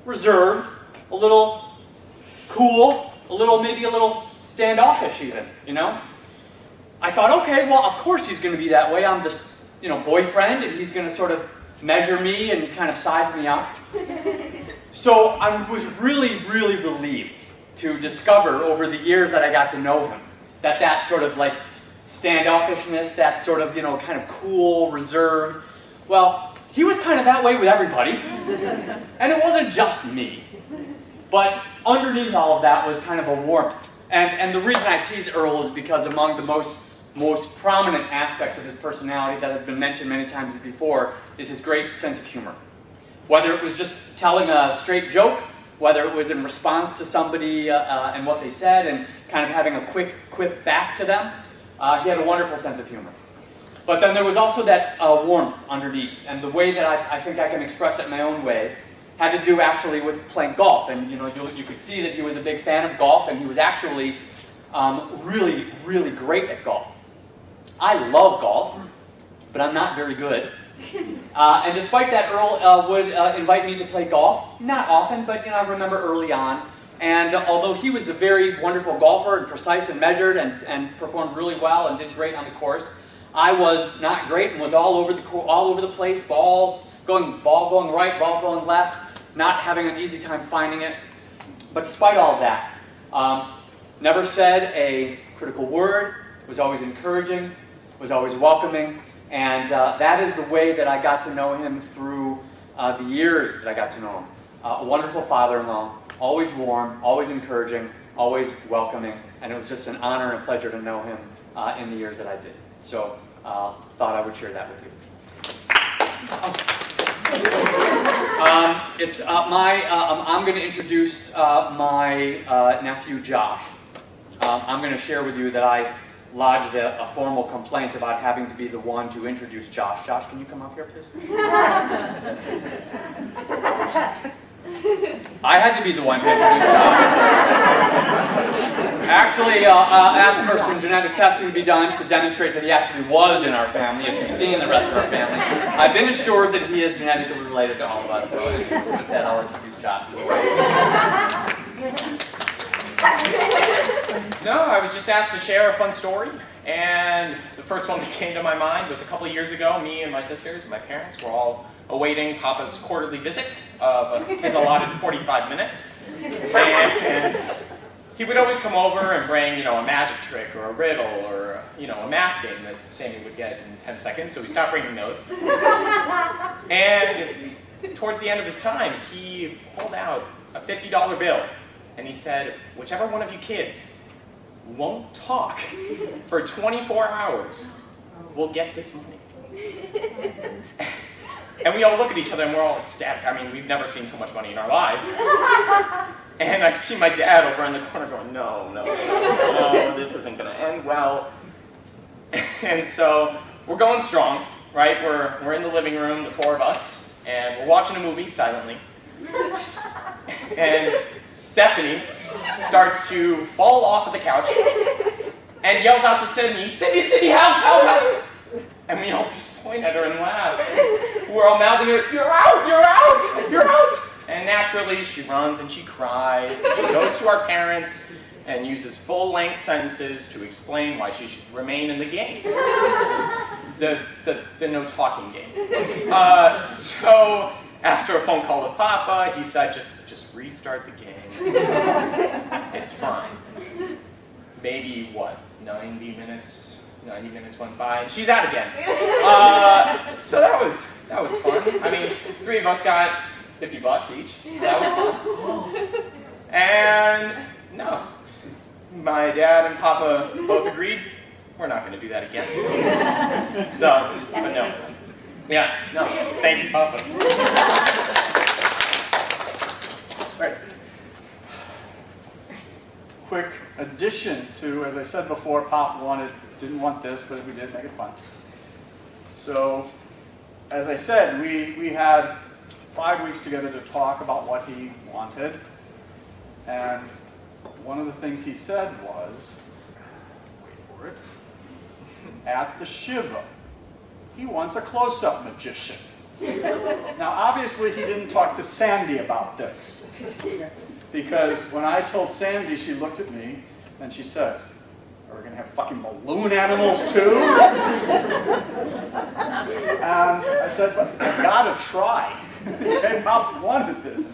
H: reserved, a little cool, maybe a little standoffish even, I thought, okay, well, of course he's going to be that way. I'm this, boyfriend, and he's going to sort of measure me and kind of size me up. So I was really, really relieved to discover over the years that I got to know him that sort of like standoffishness, that sort of, kind of cool, reserved. Well, he was kind of that way with everybody, and it wasn't just me. But underneath all of that was kind of a warmth. And the reason I tease Earl is because among the most prominent aspects of his personality that has been mentioned many times before is his great sense of humor. Whether it was just telling a straight joke, whether it was in response to somebody and what they said and kind of having a quick quip back to them, he had a wonderful sense of humor. But then there was also that warmth underneath, and the way that I think I can express it in my own way had to do actually with playing golf. And you could see that he was a big fan of golf, and he was actually really, really great at golf. I love golf, but I'm not very good. And despite that, Earl would invite me to play golf. Not often, but I remember early on And although he was a very wonderful golfer and precise and measured and performed really well and did great on the course, I was not great and was all over the place, ball going right, ball going left, not having an easy time finding it. But despite all that, never said a critical word, was always encouraging, was always welcoming, and that is the way that I got to know him through the years that I got to know him. A wonderful father-in-law, always warm, always encouraging, always welcoming, and it was just an honor and a pleasure to know him in the years that I did. So, thought I would share that with you. I'm going to introduce my nephew Josh. I'm going to share with you that I lodged a formal complaint about having to be the one to introduce Josh. Josh, can you come up here, please? I had to be the one to introduce Josh. Actually, asked for some genetic testing to be done to demonstrate that he actually was in our family, if you've seen the rest of our family. I've been assured that he is genetically related to all of us, so with that, I'll introduce Josh.
I: No, I was just asked to share a fun story, and the first one that came to my mind was a couple of years ago. Me and my sisters and my parents were all awaiting Papa's quarterly visit of his allotted 45 minutes, and he would always come over and bring, a magic trick or a riddle or, a math game that Sammy would get in 10 seconds, so we stopped bringing those. And towards the end of his time, he pulled out a $50 bill, and he said, whichever one of you kids won't talk for 24 hours will get this money. And we all look at each other and we're all ecstatic. I mean, we've never seen so much money in our lives. And I see my dad over in the corner going, no, this isn't going to end well. And so we're going strong, right? We're in the living room, the four of us, and we're watching a movie silently. And Stephanie starts to fall off of the couch and yells out to Sydney, Sydney, help! And we all just point at her and laugh. We're all mouthing her, you're out! And naturally, she runs and she cries. And she goes to our parents and uses full-length sentences to explain why she should remain in the game. The no-talking game. So after a phone call with Papa, he said, just restart the game. It's fine. Maybe, 90 minutes went by, and she's out again. So that was fun. I mean, 3 of us got $50 each, so that was fun. And no, my dad and Papa both agreed, we're not going to do that again. So, but no. Yeah, no, thank you, Papa.
A: Right. Quick addition to, as I said before, Papa didn't want this, but we did make it fun. So, as I said, we had 5 weeks together to talk about what he wanted, and one of the things he said was, wait for it, at the Shiva, he wants a close-up magician. Now, obviously, he didn't talk to Sandy about this, because when I told Sandy, she looked at me and she said, are we going to have fucking balloon animals too? And I said, but I gotta try. Pop wanted this.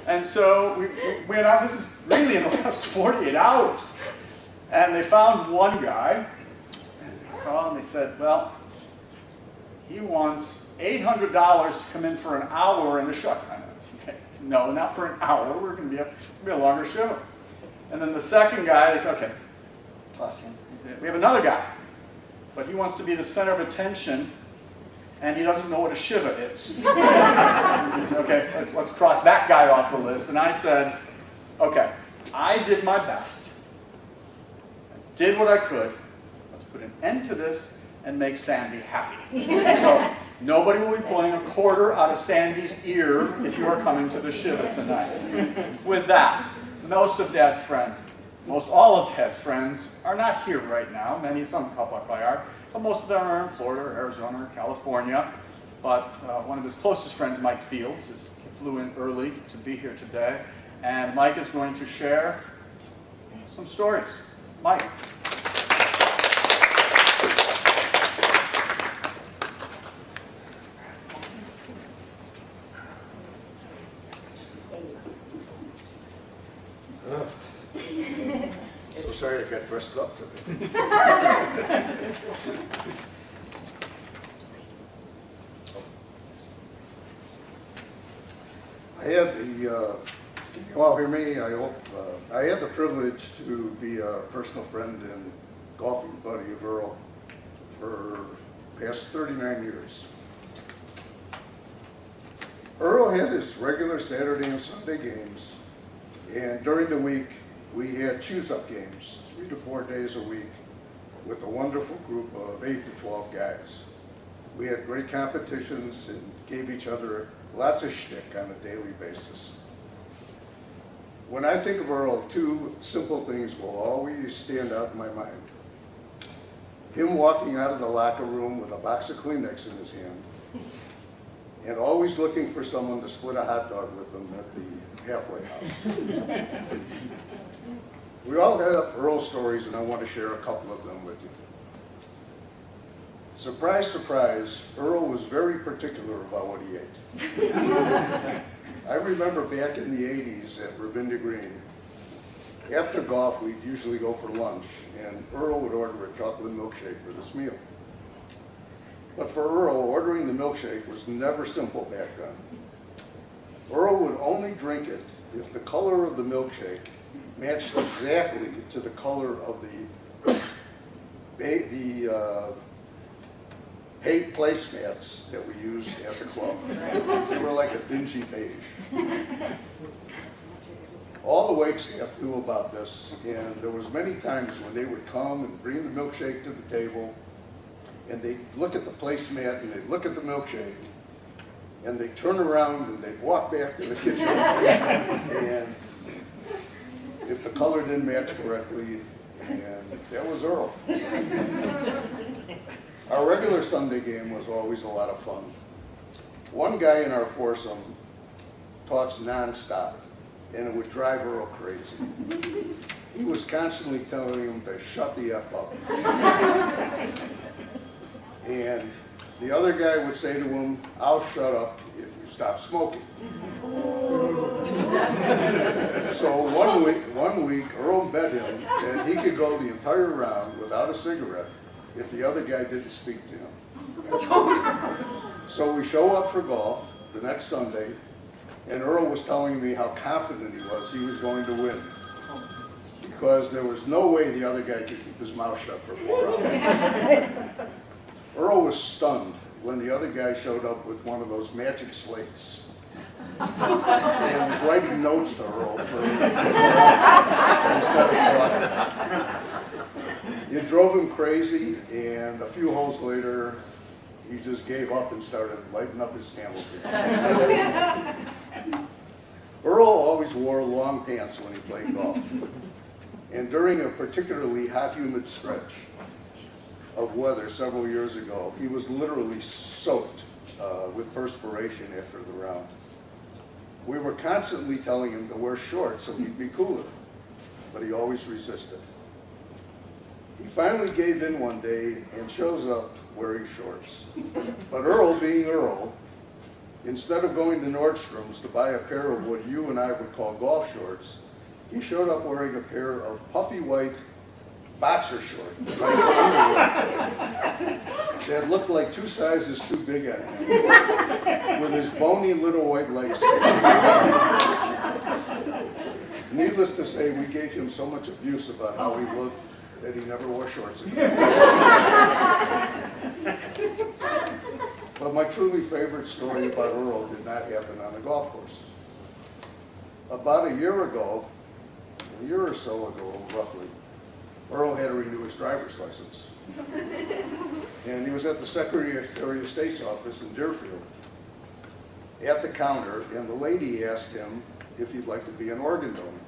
A: And so we went out, this is really in the last 48 hours. And they found one guy, and they called and they said, well, he wants $800 to come in for an hour in the show. I said, okay, no, not for an hour. We're going to be a longer show. And then the second guy is, okay, toss him. We have another guy, but he wants to be the center of attention, and he doesn't know what a Shiva is. Said, okay, let's cross that guy off the list. And I said, okay, I did my best. I did what I could. Let's put an end to this and make Sandy happy. So nobody will be pulling a quarter out of Sandy's ear if you are coming to the Shiva tonight. With that, most of Dad's friends, most all of Dad's friends are not here right now. Some couple probably are, but most of them are in Florida, or Arizona, or California. But one of his closest friends, Mike Fields, he flew in early to be here today. And Mike is going to share some stories. Mike.
J: So sorry I got dressed up today. I had the, can you all hear me? I hope. I had the privilege to be a personal friend and golfing buddy of Earl for the past 39 years. Earl had his regular Saturday and Sunday games, and during the week, we had choose-up games, 3 to 4 days a week, with a wonderful group of 8 to 12 guys. We had great competitions and gave each other lots of shtick on a daily basis. When I think of Earl, 2 simple things will always stand out in my mind. Him walking out of the locker room with a box of Kleenex in his hand, and always looking for someone to split a hot dog with them at the halfway house. We all have Earl stories, and I want to share a couple of them with you. Surprise, surprise, Earl was very particular about what he ate. I remember back in the 80s at Ravinda Green, after golf, we'd usually go for lunch, and Earl would order a chocolate milkshake for this meal. But for Earl, ordering the milkshake was never simple back then. Earl would only drink it if the color of the milkshake matched exactly to the color of the paint placemats that we used at the club. They were like a dingy beige. All the wait staff knew about this, and there was many times when they would come and bring the milkshake to the table, and they'd look at the placemat and they'd look at the milkshake, and they'd turn around and they'd walk back to the kitchen, and if the color didn't match correctly, and that was Earl. Our regular Sunday game was always a lot of fun. One guy in our foursome talks nonstop, and it would drive Earl crazy. He was constantly telling him to shut the F up. And the other guy would say to him, "I'll shut up if you stop smoking." So one week, Earl bet him that he could go the entire round without a cigarette if the other guy didn't speak to him. So we show up for golf the next Sunday, and Earl was telling me how confident he was going to win, because there was no way the other guy could keep his mouth shut for 4 hours. Earl was stunned when the other guy showed up with one of those magic slates and was writing notes to Earl instead of talking. It drove him crazy, and a few holes later, he just gave up and started lighting up his Camels again. Earl always wore long pants when he played golf, and during a particularly hot, humid stretch of weather several years ago, he was literally soaked with perspiration after the round. We were constantly telling him to wear shorts so he'd be cooler, but he always resisted. He finally gave in one day and shows up wearing shorts. But Earl, being Earl, instead of going to Nordstrom's to buy a pair of what you and I would call golf shorts, he showed up wearing a pair of puffy white boxer shorts, like underwear, that looked like 2 sizes too big on him, with his bony little white legs. Needless to say, we gave him so much abuse about how he looked that he never wore shorts again. But my truly favorite story about Earl did not happen on the golf course. About a year or so ago, roughly, Earl had to renew his driver's license. And he was at the Secretary of State's office in Deerfield at the counter, and the lady asked him if he'd like to be an organ donor.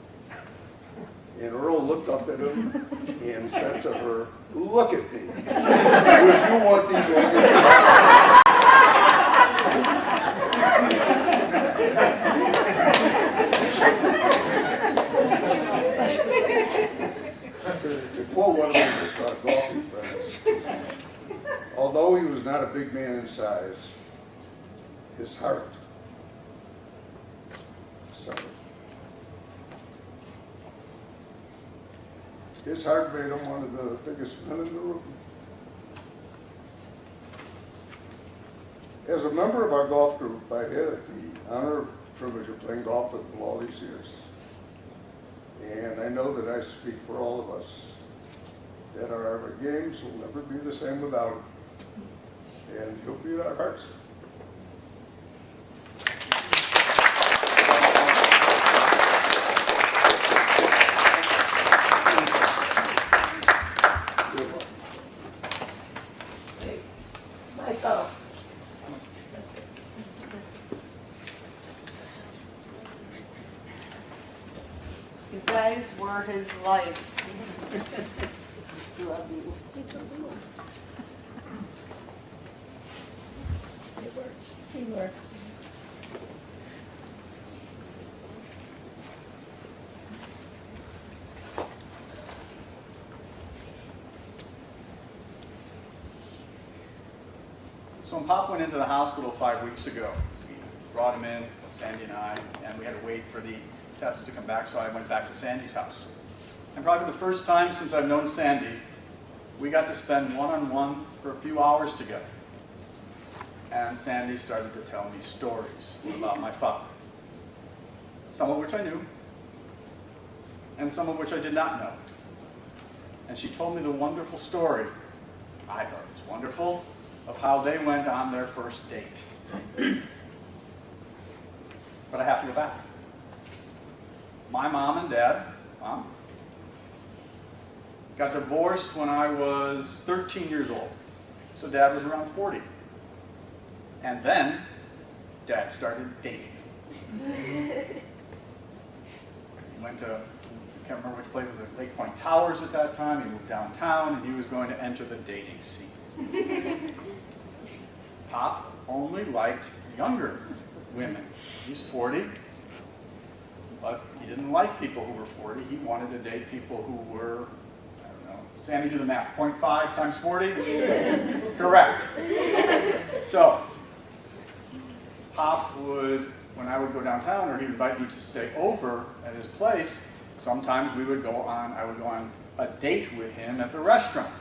J: And Earl looked up at him and said to her, "Look at me. Would you want these organs?" not a big man in size. His heart. So, his heart made him one of the biggest men in the room. As a member of our golf group, I had the honor and privilege of playing golf with him all these years. And I know that I speak for all of us, that our games will never be the same without him. And he'll be in our hearts.
D: Michael. You guys were his life. Love you.
B: He were.
A: So when Pop went into the hospital 5 weeks ago, we brought him in, Sandy and I, and we had to wait for the tests to come back, so I went back to Sandy's house. And probably the first time since I've known Sandy, we got to spend one-on-one for a few hours together. And Sandy started to tell me stories about my father, some of which I knew, and some of which I did not know. And she told me the wonderful story, I thought it was wonderful, of how they went on their first date. But I have to go back. My mom and dad, Mom, got divorced when I was 13 years old. So Dad was around 40. And then Dad started dating. He went to, I can't remember which place, it was at Lake Point Towers at that time. He moved downtown and he was going to enter the dating scene. Pop only liked younger women. He's 40, but he didn't like people who were 40. He wanted to date people who were, I don't know, Sammy, do the math, 0.5 times 40? Correct. So, Pop would, when I would go downtown or he'd invite me to stay over at his place, sometimes I would go on a date with him at the restaurant.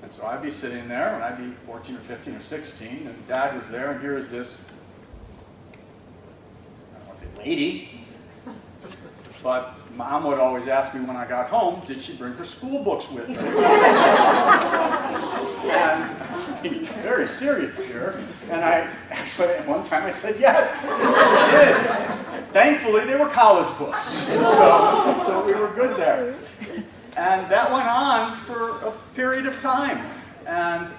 A: And so I'd be sitting there, and I'd be 14 or 15 or 16, and Dad was there, and here is this, I don't want to say lady, but Mom would always ask me when I got home, did she bring her school books with her? And very serious here, and I actually, at one time I said yes, I did. Thankfully, they were college books, so we were good there. And that went on for a period of time. And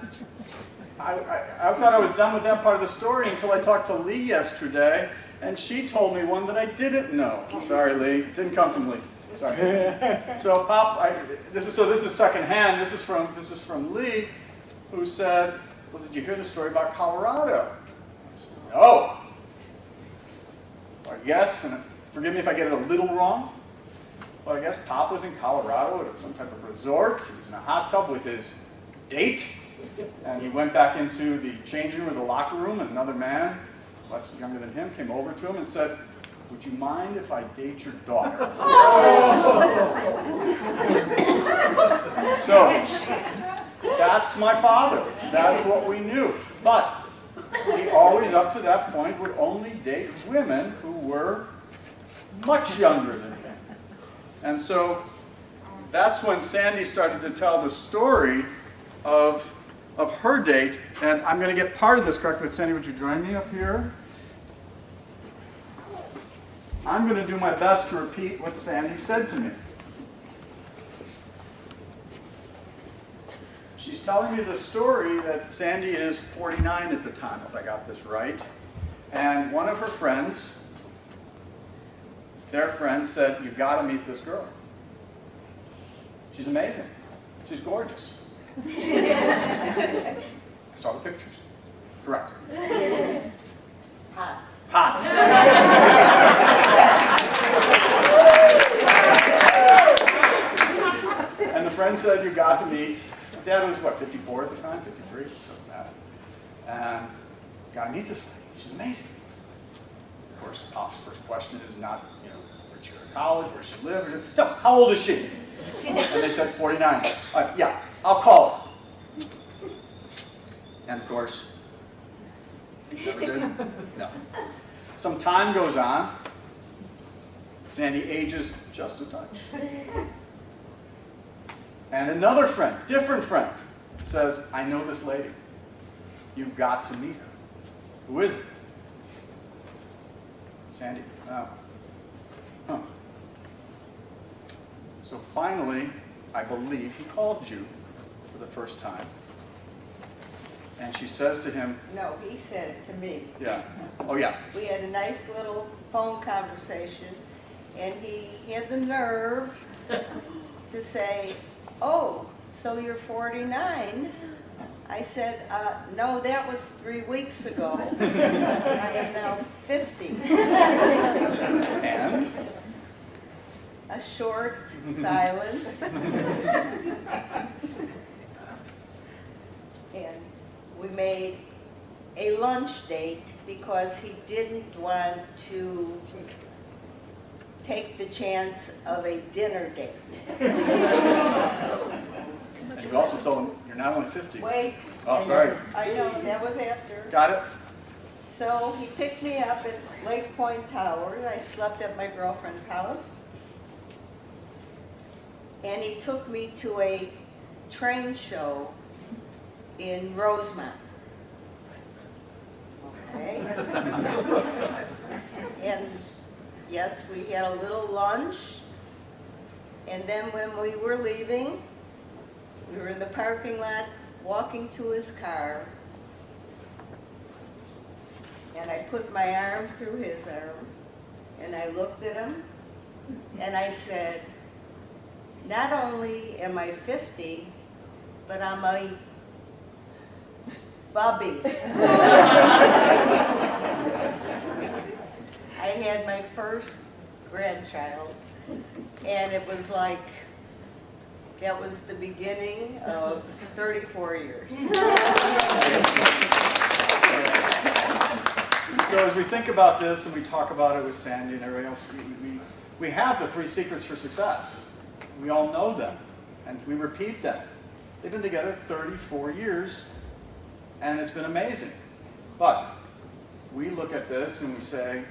A: I thought I was done with that part of the story until I talked to Lee yesterday, and she told me one that I didn't know. Sorry, Lee. It didn't come from Lee. Sorry. So Pop, this is secondhand. This is from Lee, who said, "Well, did you hear the story about Colorado?" I said, "No." I guess, and forgive me if I get it a little wrong, but I guess Pop was in Colorado at some type of resort. He was in a hot tub with his date, and he went back into the changing room or the locker room, and another man, less younger than him, came over to him and said, "Would you mind if I date your daughter?" So, that's my father. That's what we knew. But he always, up to that point, would only date women who were much younger than him. And so that's when Sandy started to tell the story of her date. And I'm going to get part of this correct, but Sandy, would you join me up here? I'm going to do my best to repeat what Sandy said to me. She's telling me the story that Sandy is 49 at the time, if I got this right. And one of her friends, their friend, said, "You've got to meet this girl. She's amazing. She's gorgeous." I saw the pictures. Correct.
D: Hot.
A: Hot. And the friend said, "You got to meet." Dad was, what, 54 at the time? 55? 23, doesn't matter. And gotta meet this lady. She's amazing. Of course, Pop's first question is not, where'd she go to college, where she live? No, how old is she? And they said 49. Yeah, I'll call her. And of course, never did. No. Some time goes on. Sandy ages just a touch. And another friend, different friend, says, I know this lady. You've got to meet her. Who is it? Sandy. Oh. Huh. So finally, I believe he called you for the first time. And she says to him,
D: No, he said to me.
A: yeah, oh yeah.
D: We had a nice little phone conversation, and he had the nerve to say, oh, so you're 49? I said, no, that was 3 weeks ago. I am now 50.
A: And?
D: A short silence. And we made a lunch date because he didn't want to take the chance of a dinner date.
A: And you also told him, you're not only 50.
D: Wait.
A: Oh, sorry.
D: I know, that was after.
A: Got it?
D: So he picked me up at Lake Point Towers. I slept at my girlfriend's house. And he took me to a train show in Rosemont. Okay. And yes, we had a little lunch. And then when we were leaving, we were in the parking lot walking to his car. And I put my arm through his arm. And I looked at him. And I said, not only am I 50, but I'm a bubby. I had my first grandchild, and it was like, that was the beginning of 34 years.
A: So as we think about this and we talk about it with Sandy and everybody else, we have the 3 secrets for success. We all know them, and we repeat them. They've been together 34 years, and it's been amazing. But we look at this and we say,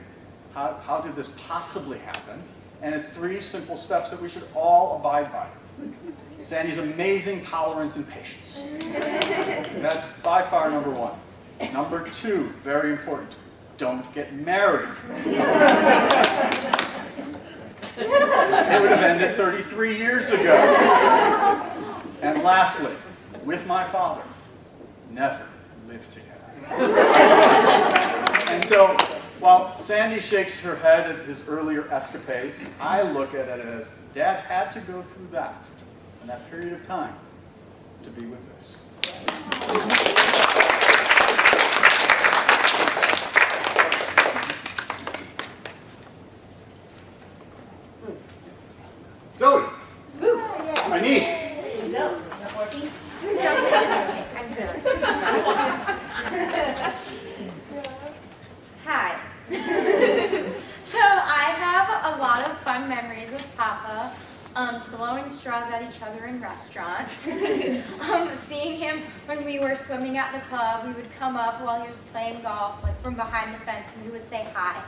A: how did this possibly happen? And it's 3 simple steps that we should all abide by. Sandy's amazing tolerance and patience. That's by far number 1. Number 2, very important, don't get married. It would have ended 33 years ago. And lastly, with my father, never live together. And so, while Sandy shakes her head at his earlier escapades, I look at it as Dad had to go through that, in that period of time, to be with us. Zoe, my niece.
C: So, not working? I'm good.
K: Hi. So I have a lot of fun memories with Papa, blowing straws at each other in restaurants. Seeing him when we were swimming at the club, we would come up while he was playing golf, like from behind the fence, and we would say hi.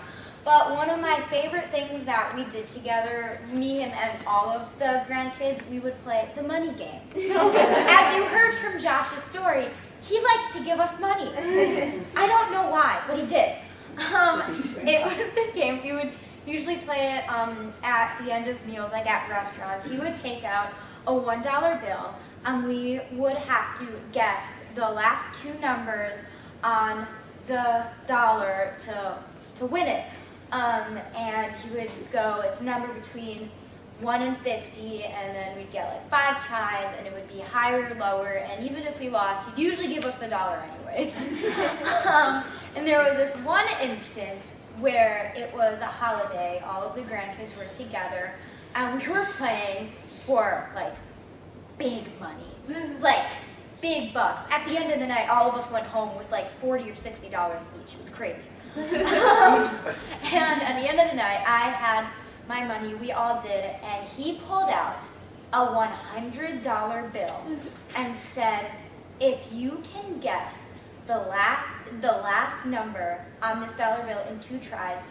K: But one of my favorite things that we did together, me and all of the grandkids, we would play the money game. As you heard from Josh's story, he liked to give us money. I don't know why, but he did. It was this game. We would usually play it at the end of meals, like at restaurants. He would take out a $1 bill, and we would have to guess the last 2 numbers on the dollar to win it. And he would go, it's a number between 1 and 50, and then we'd get like 5 tries, and it would be higher or lower, and even if we lost, he'd usually give us the dollar anyways. And there was this one instance where it was a holiday, all of the grandkids were together, and we were playing for like big money. It was like big bucks. At the end of the night, all of us went home with like $40 or $60 each. It was crazy. And at the end of the night, I had my money, we all did, and he pulled out a $100 bill and said, if you can guess the last number on this dollar bill in 2 tries,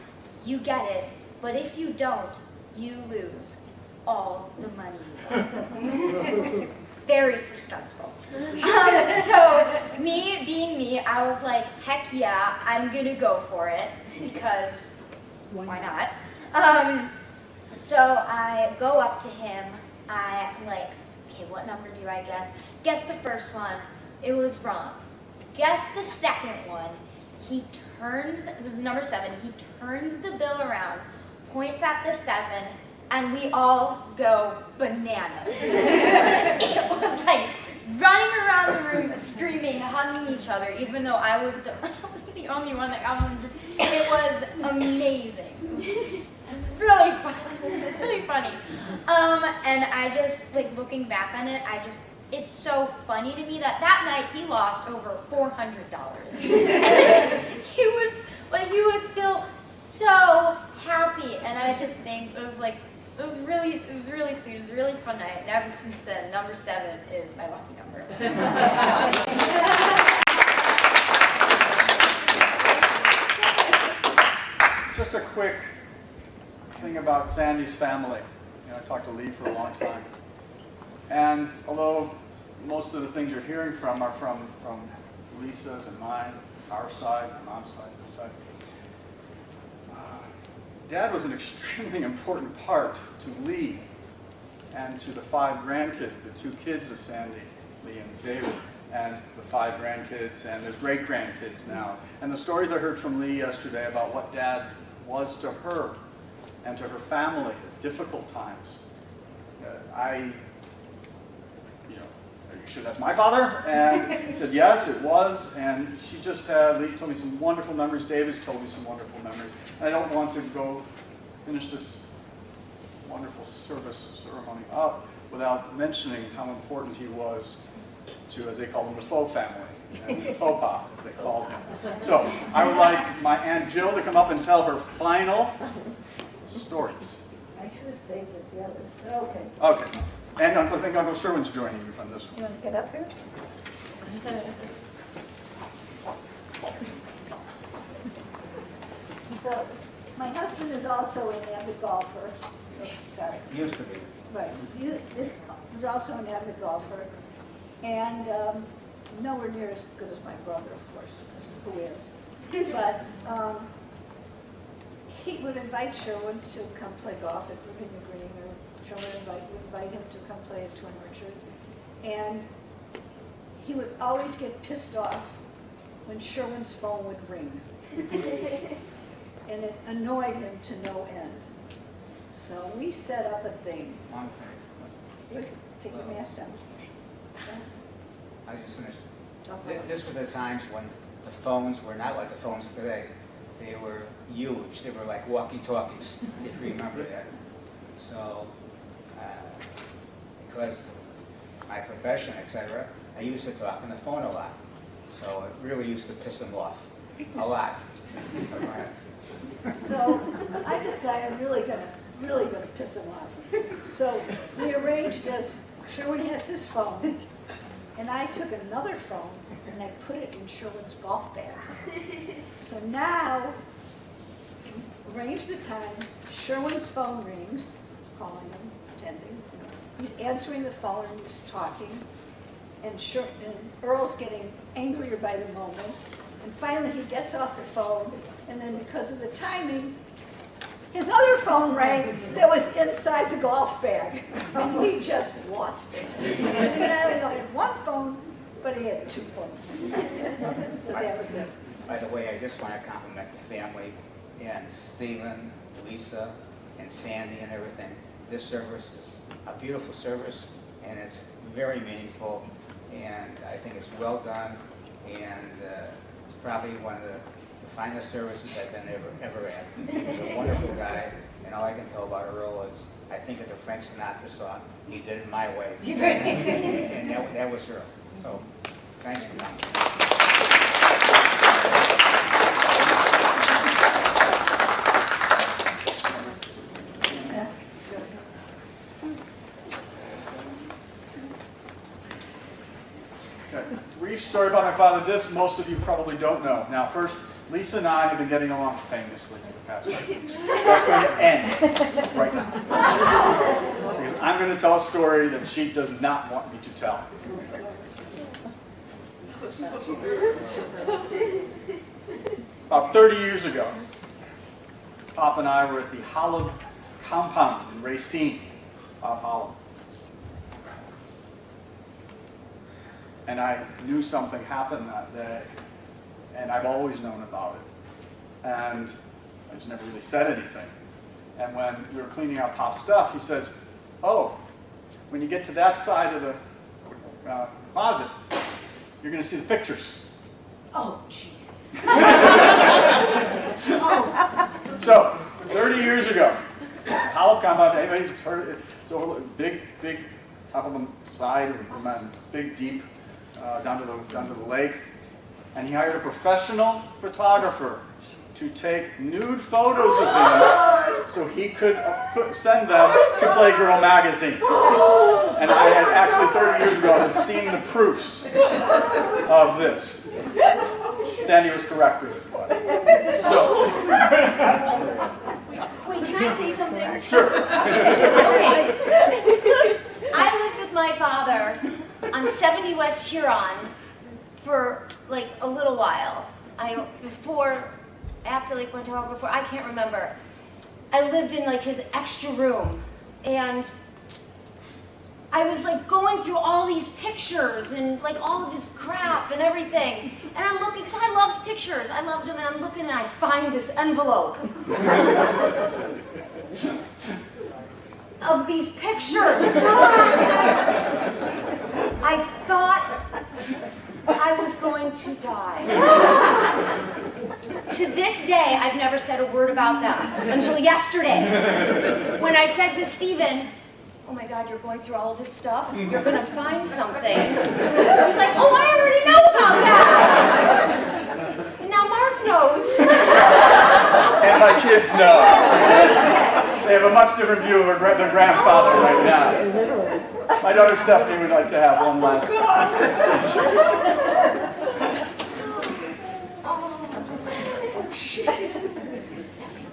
K: you get it, but if you don't, you lose all the money you won. Very suspenseful. So me being me, I was like, heck yeah, I'm gonna go for it, because why not? So I go up to him, I'm like, okay, what number do I guess? Guess the first one, it was wrong. Guess the second one. He turns, this is number 7, he turns the bill around, points at the 7, and we all go bananas. It was like running around the room, screaming, hugging each other, even though I was the only one that got 100. It was amazing. It was really fun. It was really funny. And I just, like, looking back on it, it's so funny to me that night he lost over $400. he was still so happy, and I just think it was really sweet. It was a really fun night, and ever since then, number 7 is my lucky number.
A: Just a quick thing about Sandy's family. You know, I talked to Lee for a long time. And although most of the things you're hearing from are from Lisa's and mine, our side, my mom's side, this side, Dad was an extremely important part to Lee and to the 5 grandkids, the 2 kids of Sandy, Lee and David, and the 5 grandkids and their great-grandkids now. And the stories I heard from Lee yesterday about what Dad was to her and to her family at difficult times. Are you sure that's my father? And she said, yes, it was. And she just had, Lee told me some wonderful memories. David's told me some wonderful memories. And I don't want to go finish this wonderful ceremony up without mentioning how important he was to, as they call him, the faux family. And the faux pas, as they called him. So I would like my Aunt Jill to come up and tell her final stories.
B: I should have saved it the other, but okay.
A: Okay. And I think Uncle Sherwin's joining you from this one.
B: You want to get up here? So, my husband is also an avid golfer. Sorry.
L: Used to be.
B: Right. He was also an avid golfer. And nowhere near as good as my brother, of course, who is. But he would invite Sherwin to come play golf at Virginia Green, or Sherwin would invite him to come play at Twin Orchard. And he would always get pissed off when Sherwin's phone would ring. And it annoyed him to no end. So we set up a thing. Take your mask down.
L: I just finished. This was the times when the phones were not like the phones today. They were huge. They were like walkie-talkies, if you remember that. So, because of my profession, etc., I used to talk on the phone a lot. So it really used to piss them off a lot.
B: So I decided I'm really gonna piss him off. So we arranged this. Sherwin has his phone, and I took another phone and I put it in Sherwin's golf bag. So now, arrange the time. Sherwin's phone rings, calling him, attending. He's answering the phone and he's talking, and Earl's getting angrier by the moment. And finally, he gets off the phone, and then because of the timing, his other phone rang that was inside the golf bag. And he just lost it. And he not only had one phone, but he had 2 phones. So that was it.
L: By the way, I just want to compliment the family and Stephen, Lisa, and Sandy and everything. This service is a beautiful service, and it's very meaningful, and I think it's well done, and it's probably one of the finest services I've been ever at. He's a wonderful guy, and all I can tell about Earl is I think of the Frank Sinatra song, "He Did It My Way," and that was Earl. So Thank you.
A: Okay. Brief story about my father. This most of you probably don't know. Now, first, Lisa and I have been getting along famously for the past few weeks. That's going to end right now. Because I'm going to tell a story that she does not want me to tell. About 30 years ago, Pop and I were at the Holland compound in Racine, Bob Holland. And I knew something happened that day, and I've always known about it. And I just never really said anything. And when we were cleaning out Pop's stuff, he says, "Oh, when you get to that side of the closet, you're going to see the pictures."
C: Oh, Jesus.
A: So, 30 years ago, Hollow compound, anybody's heard it? It's over big, top of the side, big, deep, down to the lake. And he hired a professional photographer to take nude photos of him so he could send them to Playgirl magazine. And I had actually 30 years ago had seen the proofs of this. Sandy was correct with it. So,
C: Wait, can I say something?
A: sure.
C: I lived with my father on 70 West Huron for like a little while. After like went to Harbor before, I can't remember. I lived in like his extra room, and I was like going through all these pictures and like all of his crap and everything. And I'm looking, because I loved pictures. I loved them, and I'm looking and I find this envelope of these pictures. I thought I was going to die. To this day, I've never said a word about them until yesterday, when I said to Stephen, "Oh my God, you're going through all of this stuff? You're going to find something." He's like, "Oh, I already know about that." And now Mark knows.
A: And my kids know. They have a much different view of their grandfather right now. My daughter Stephanie would like to have one last.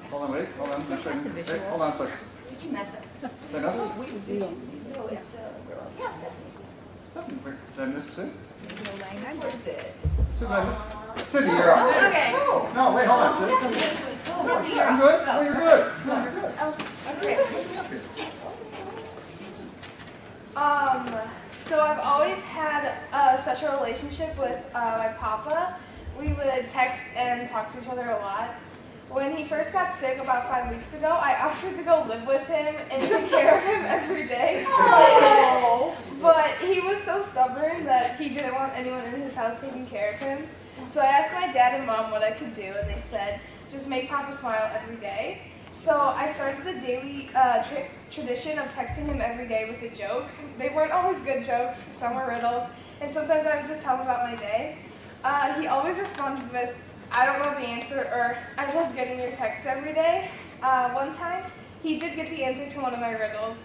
A: Hold on, wait, hold on. Wait, hold on a second.
C: Did you mess up?
A: Did I miss it?
C: No, it's yes.
A: Did I miss it?
C: I miss it.
A: Sydney, you're up.
K: Okay.
A: No, wait, hold on, Sydney. I'm good. No, you're good. No, you're good.
G: So I've always had a special relationship with my papa. We would text and talk to each other a lot. When he first got sick about 5 weeks ago, I offered to go live with him and take care of him every day.
C: Oh.
G: But he was so stubborn that he didn't want anyone in his house taking care of him. So I asked my dad and mom what I could do, and they said, just make Papa smile every day. So I started the daily tradition of texting him every day with a joke. They weren't always good jokes, some were riddles, and sometimes I would just tell him about my day. He always responded with, "I don't know the answer," or "I love getting your texts every day." One time, he did get the answer to one of my riddles,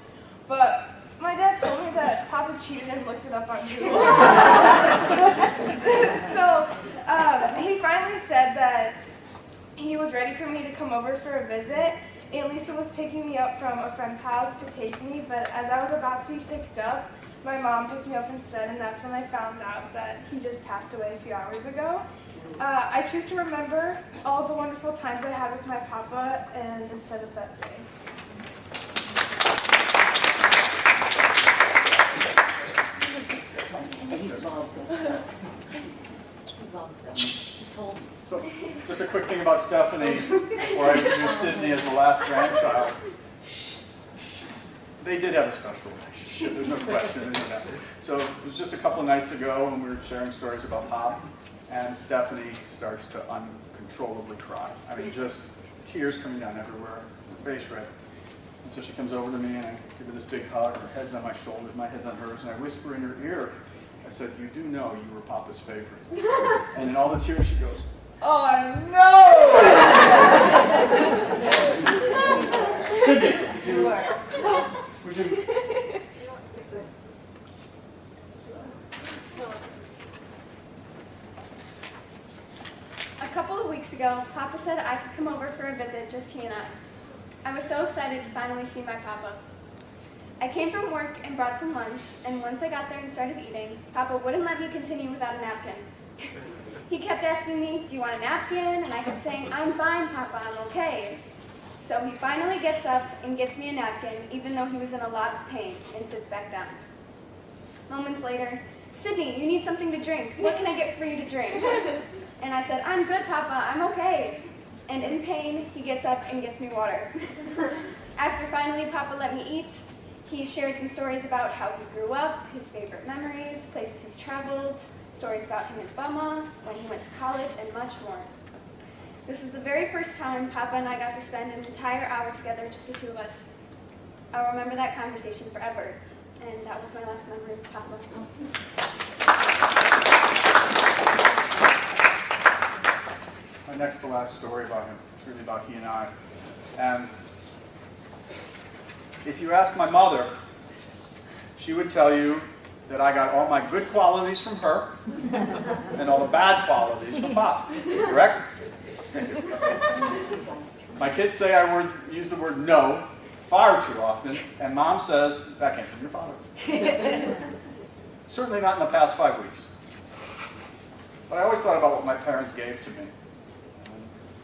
G: but my dad told me that Papa cheated and looked it up on Google. So he finally said that he was ready for me to come over for a visit. Aunt Lisa was picking me up from a friend's house to take me, but as I was about to be picked up, my mom picked me up instead, and that's when I found out that he just passed away a few hours ago. I choose to remember all the wonderful times I had with my papa, and instead of that saying.
A: So, just a quick thing about Stephanie, before I introduce Sydney as the last grandchild. They did have a special relationship, there's no question in that. So it was just a couple of nights ago when we were sharing stories about Pop, and Stephanie starts to uncontrollably cry. I mean, just tears coming down everywhere, her face red. And so she comes over to me, and I give her this big hug, her head's on my shoulders, my head's on hers, and I whisper in her ear, I said, you do know you were Papa's favorite. And in all the tears she goes, I know! Sydney, would you?
G: A couple of weeks ago, Papa said I could come over for a visit, just he and I. I was so excited to finally see my Papa. I came from work and brought some lunch, and once I got there and started eating, Papa wouldn't let me continue without a napkin. He kept asking me, do you want a napkin? And I kept saying, I'm fine, Papa, I'm okay. So he finally gets up and gets me a napkin, even though he was in a lot of pain, and sits back down. Moments later, Sydney, you need something to drink. What can I get for you to drink? And I said, I'm good, Papa, I'm okay. And in pain, he gets up and gets me water. After finally Papa let me eat, he shared some stories about how he grew up, his favorite memories, places he's traveled, stories about him and Bama, when he went to college, and much more. This was the very first time Papa and I got to spend an entire hour together, just the two of us. I'll remember that conversation forever, and that was my last memory of Papa.
A: My next to last story about him, it's really about he and I. And if you ask my mother, she would tell you that I got all my good qualities from her and all the bad qualities from Pop. Correct? My kids say I use the word no far too often, and Mom says that came from your father. Certainly not in the past 5 weeks. But I always thought about what my parents gave to me,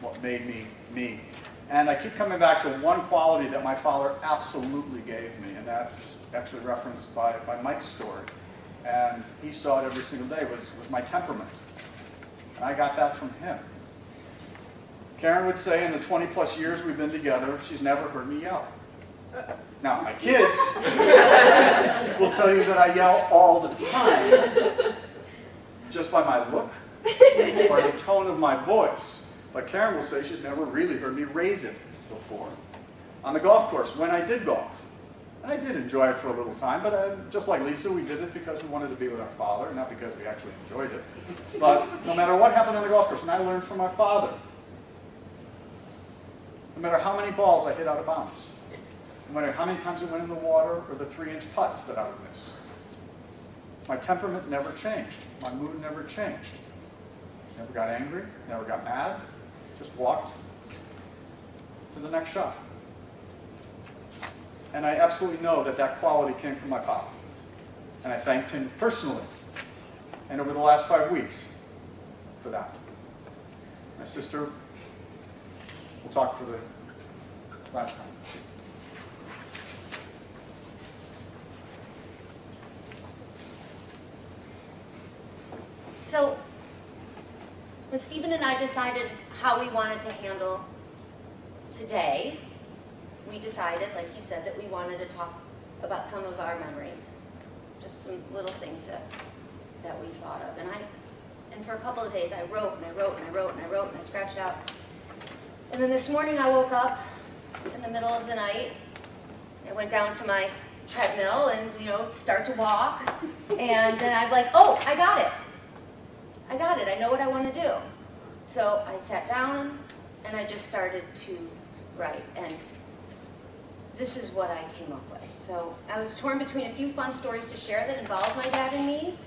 A: what made me me. And I keep coming back to one quality that my father absolutely gave me, and that's actually referenced by Mike's story. And he saw it every single day, was my temperament. And I got that from him. Karen would say in the 20 plus years we've been together, she's never heard me yell. Now, my kids will tell you that I yell all the time, just by my look or the tone of my voice. But Karen will say she's never really heard me raise it before. On the golf course, when I did golf, and I did enjoy it for a little time, but just like Lisa, we did it because we wanted to be with our father, not because we actually enjoyed it. But no matter what happened on the golf course, and I learned from my father, no matter how many balls I hit out of bounds, no matter how many times I went in the water or the 3-inch putts that I would miss, my temperament never changed. My mood never changed. Never got angry, never got mad, just walked to the next shot. And I absolutely know that that quality came from my papa. And I thanked him personally, and over the last 5 weeks, for that. My sister will talk for the last time.
C: So, when Stephen and I decided how we wanted to handle today, we decided, like he said, that we wanted to talk about some of our memories. Just some little things that we thought of. And for a couple of days I wrote and I wrote and I wrote and I wrote and I scratched out. And then this morning I woke up in the middle of the night. I went down to my treadmill and, start to walk. And then I'm like, oh, I got it. I got it. I know what I want to do. So I sat down and I just started to write. And this is what I came up with. So I was torn between a few fun stories to share that involved my dad and me.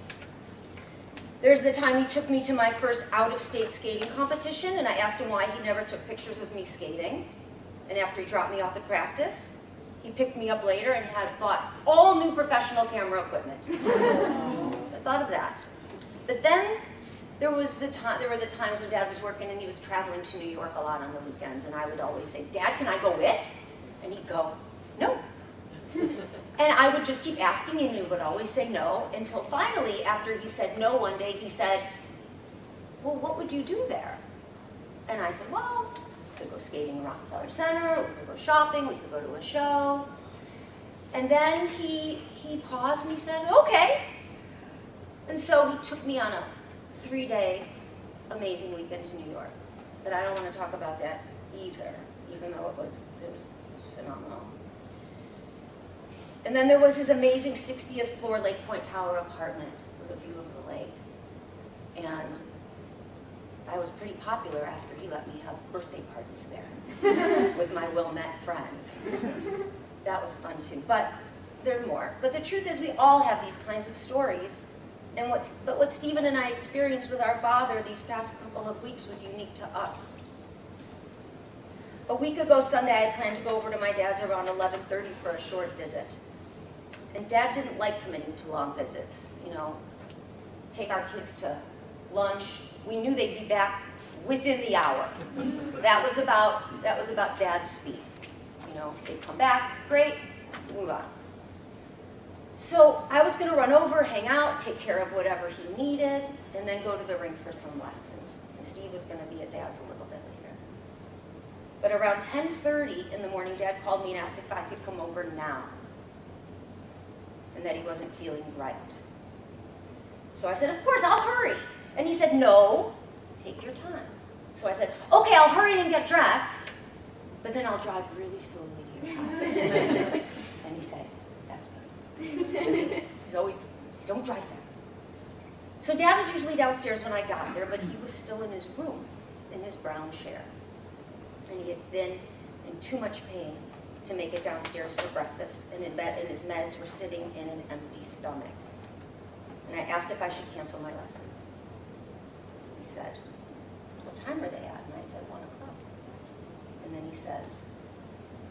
C: There's the time he took me to my first out-of-state skating competition, and I asked him why he never took pictures of me skating. And after he dropped me off at practice, he picked me up later and had bought all new professional camera equipment. So I thought of that. But then there were the times when Dad was working and he was traveling to New York a lot on the weekends, and I would always say, Dad, can I go with? And he'd go, no. And I would just keep asking, and he would always say no, until finally, after he said no one day, he said, well, what would you do there? And I said, well, we could go skating in Rockefeller Center, we could go shopping, we could go to a show. And then he paused and he said, okay. And so he took me on a 3-day amazing weekend to New York. But I don't want to talk about that either, even though it was phenomenal. And then there was his amazing 60th floor Lake Point Tower apartment with a view of the lake. And I was pretty popular after he let me have birthday parties there with my well-met friends. That was fun too, but there are more. But the truth is we all have these kinds of stories. And what Stephen and I experienced with our father these past couple of weeks was unique to us. A week ago Sunday, I had planned to go over to my dad's around 11:30 for a short visit. And Dad didn't like committing to long visits. You know, take our kids to lunch. We knew they'd be back within the hour. That was about Dad's speed. You know, they'd come back, great, move on. So I was going to run over, hang out, take care of whatever he needed, and then go to the rink for some lessons. And Steve was going to be at Dad's a little bit later. But around 10:30 in the morning, Dad called me and asked if I could come over now, and that he wasn't feeling right. So I said, of course, I'll hurry. And he said, no, take your time. So I said, okay, I'll hurry and get dressed, but then I'll drive really slowly to your house. And he said, that's good. He's always, don't drive fast. So Dad was usually downstairs when I got there, but he was still in his room, in his brown chair. And he had been in too much pain to make it downstairs for breakfast, and his meds were sitting in an empty stomach. And I asked if I should cancel my lessons. He said, what time are they at? And I said, 1 o'clock. And then he says,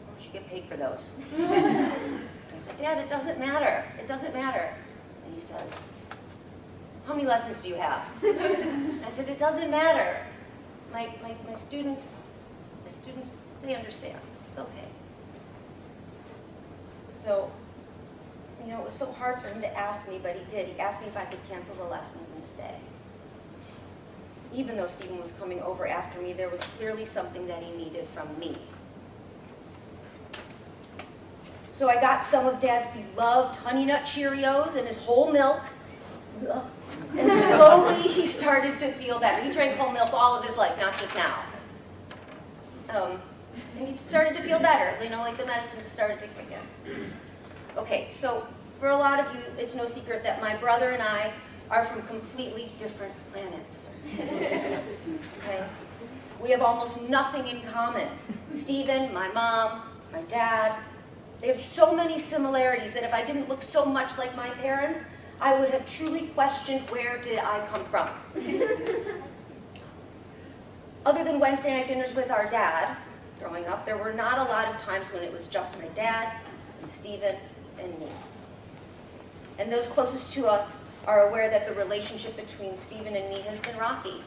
C: oh, you should get paid for those. I said, Dad, it doesn't matter. It doesn't matter. And he says, how many lessons do you have? I said, it doesn't matter. My students, they understand. It's okay. So, you know, it was so hard for him to ask me, but he did. He asked me if I could cancel the lessons and stay. Even though Stephen was coming over after me, there was clearly something that he needed from me. So I got some of Dad's beloved Honey Nut Cheerios and his whole milk. Ugh. And slowly he started to feel better. He drank whole milk all of his life, not just now. And he started to feel better, you know, like the medicine started to kick in. Okay, so for a lot of you, it's no secret that my brother and I are from completely different planets. Okay? We have almost nothing in common. Stephen, my mom, my dad, they have so many similarities that if I didn't look so much like my parents, I would have truly questioned where did I come from. Other than Wednesday night dinners with our dad, growing up, there were not a lot of times when it was just my dad and Stephen and me. And those closest to us are aware that the relationship between Stephen and me has been rocky.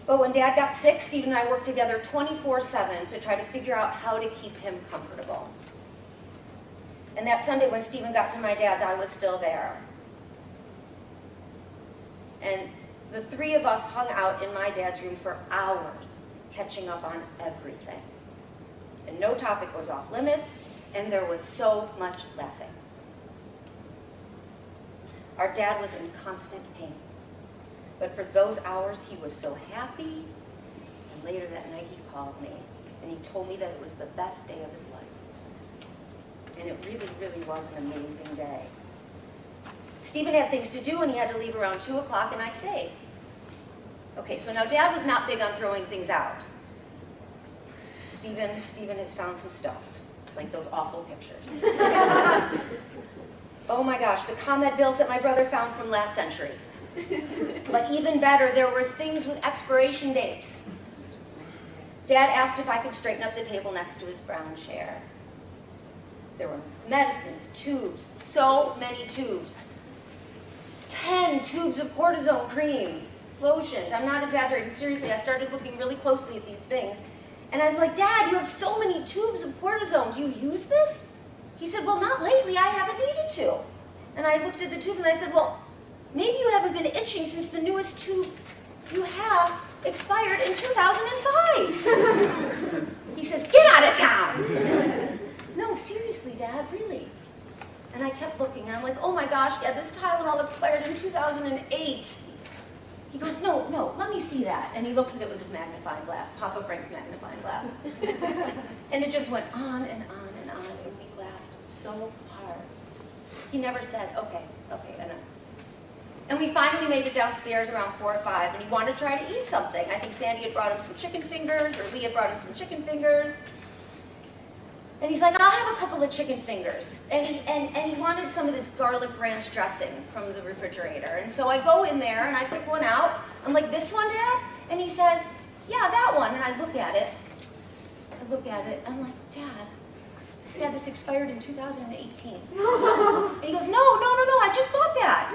C: But when Dad got sick, Stephen and I worked together 24/7 to try to figure out how to keep him comfortable. And that Sunday when Stephen got to my dad's, I was still there. And the three of us hung out in my dad's room for hours, catching up on everything. And no topic was off limits, and there was so much laughing. Our dad was in constant pain. But for those hours, he was so happy. And later that night, he called me, and he told me that it was the best day of his life. And it really, really was an amazing day. Stephen had things to do, and he had to leave around 2 o'clock, and I stayed. Okay, so now Dad was not big on throwing things out. Stephen has found some stuff, like those awful pictures. Oh my gosh, the ComEd bills that my brother found from last century. But even better, there were things with expiration dates. Dad asked if I could straighten up the table next to his brown chair. There were medicines, tubes, so many tubes. 10 tubes of cortisone cream, lotions. I'm not exaggerating. Seriously, I started looking really closely at these things. And I'm like, Dad, you have so many tubes of cortisone. Do you use this? He said, well, not lately. I haven't needed to. And I looked at the tube and I said, well, maybe you haven't been itching since the newest tube you have expired in 2005. He says, get out of town. No, seriously, Dad, really. And I kept looking, and I'm like, oh my gosh, Dad, this Tylenol expired in 2008. He goes, no, let me see that. And he looks at it with his magnifying glass, Papa Frank's magnifying glass. And it just went on and on and on, and we laughed so hard. He never said, okay, enough. And we finally made it downstairs around 4 or 5, and he wanted to try to eat something. I think Sandy had brought him some chicken fingers, or Lee had brought him some chicken fingers. And he's like, I'll have a couple of chicken fingers. And he wanted some of this garlic ranch dressing from the refrigerator. And so I go in there, and I pick one out. I'm like, this one, Dad? And he says, yeah, that one. And I look at it. I'm like, Dad, this expired in 2018. And he goes, no, I just bought that.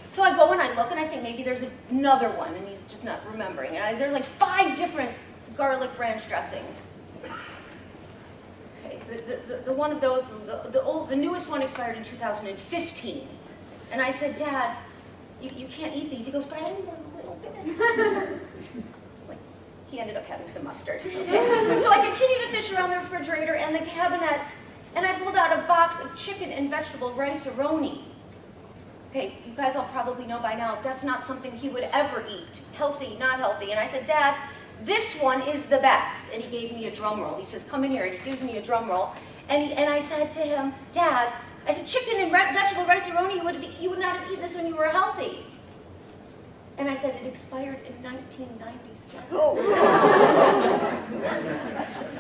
C: So I go and I look, and I think maybe there's another one, and he's just not remembering. And there's like 5 different garlic ranch dressings. Okay, the one of those, the newest one expired in 2015. And I said, Dad, you can't eat these. He goes, but I only want a little bit. Like, he ended up having some mustard. Okay. So I continued to fish around the refrigerator and the cabinets, and I pulled out a box of chicken and vegetable rice-a-roni. Okay, you guys all probably know by now, that's not something he would ever eat. Healthy, not healthy. And I said, Dad, this one is the best. And he gave me a drum roll. He says, come in here, and he gives me a drum roll. And I said to him, Dad, I said, chicken and vegetable rice-a-roni, you would not have eaten this when you were healthy. And I said, it expired in 1997. Oh.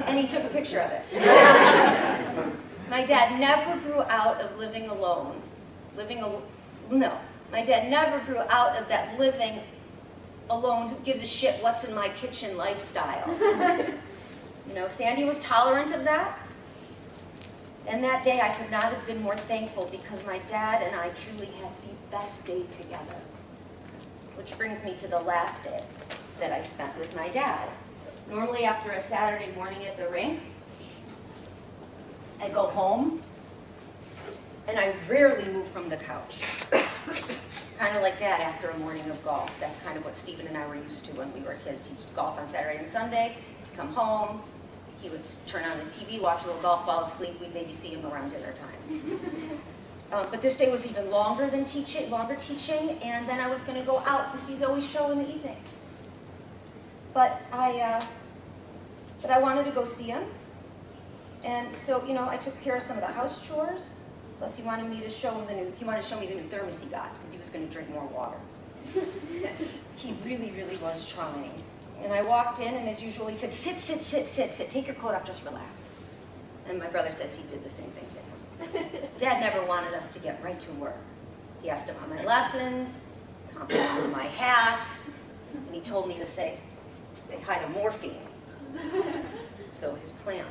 C: And he took a picture of it. My dad never grew out of living alone. No, my dad never grew out of that living alone, who gives a shit what's in my kitchen lifestyle. You know, Sandy was tolerant of that. And that day I could not have been more thankful, because my dad and I truly had the best day together. Which brings me to the last day that I spent with my dad. Normally after a Saturday morning at the rink, I go home, and I rarely move from the couch. Kind of like Dad after a morning of golf. That's kind of what Stephen and I were used to when we were kids. He'd golf on Saturday and Sunday, come home, he would turn on the TV, watch a little golf, fall asleep. We'd maybe see him around dinner time. But this day was even longer teaching, and then I was going to go out and see Zoe's show in the evening. But I wanted to go see him, and so I took care of some of the house chores. Plus, he wanted me to show him he wanted to show me the new thermos he got, because he was going to drink more water. He really, really was trying. And I walked in, and as usual, he said, sit, take your coat off, just relax. And my brother says he did the same thing to him. Dad never wanted us to get right to work. He asked about my lessons, complimented on my hat, and he told me to say hi to morphine. So his plan.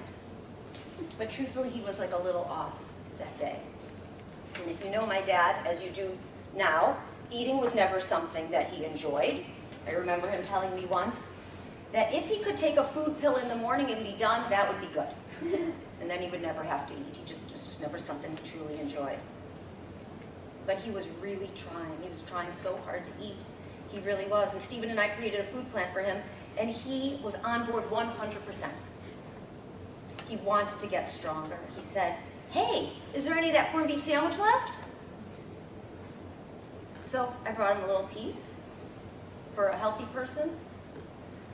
C: But truthfully, he was like a little off that day. And if you know my dad, as you do now, eating was never something that he enjoyed. I remember him telling me once that if he could take a food pill in the morning and be done, that would be good. And then he would never have to eat. It was just never something he truly enjoyed. But he was really trying. He was trying so hard to eat. He really was. And Stephen and I created a food plan for him, and he was on board 100%. He wanted to get stronger. He said, hey, is there any of that corned beef sandwich left? So I brought him a little piece. For a healthy person,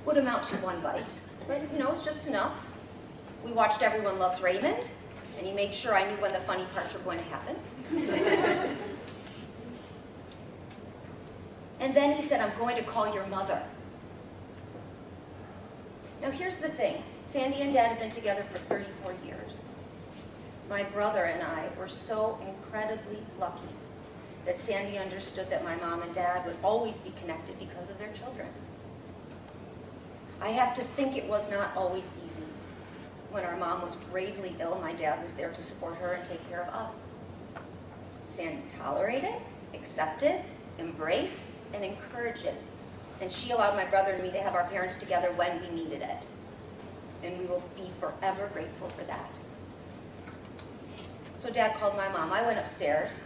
C: would amount to 1 bite. But, it's just enough. We watched Everyone Loves Raymond, and he made sure I knew when the funny parts were going to happen. And then he said, I'm going to call your mother. Now here's the thing. Sandy and Dad have been together for 34 years. My brother and I were so incredibly lucky that Sandy understood that my mom and dad would always be connected because of their children. I have to think it was not always easy. When our mom was gravely ill, my dad was there to support her and take care of us. Sandy tolerated, accepted, embraced, and encouraged it. And she allowed my brother and me to have our parents together when we needed it. And we will be forever grateful for that. So Dad called my mom. I went upstairs.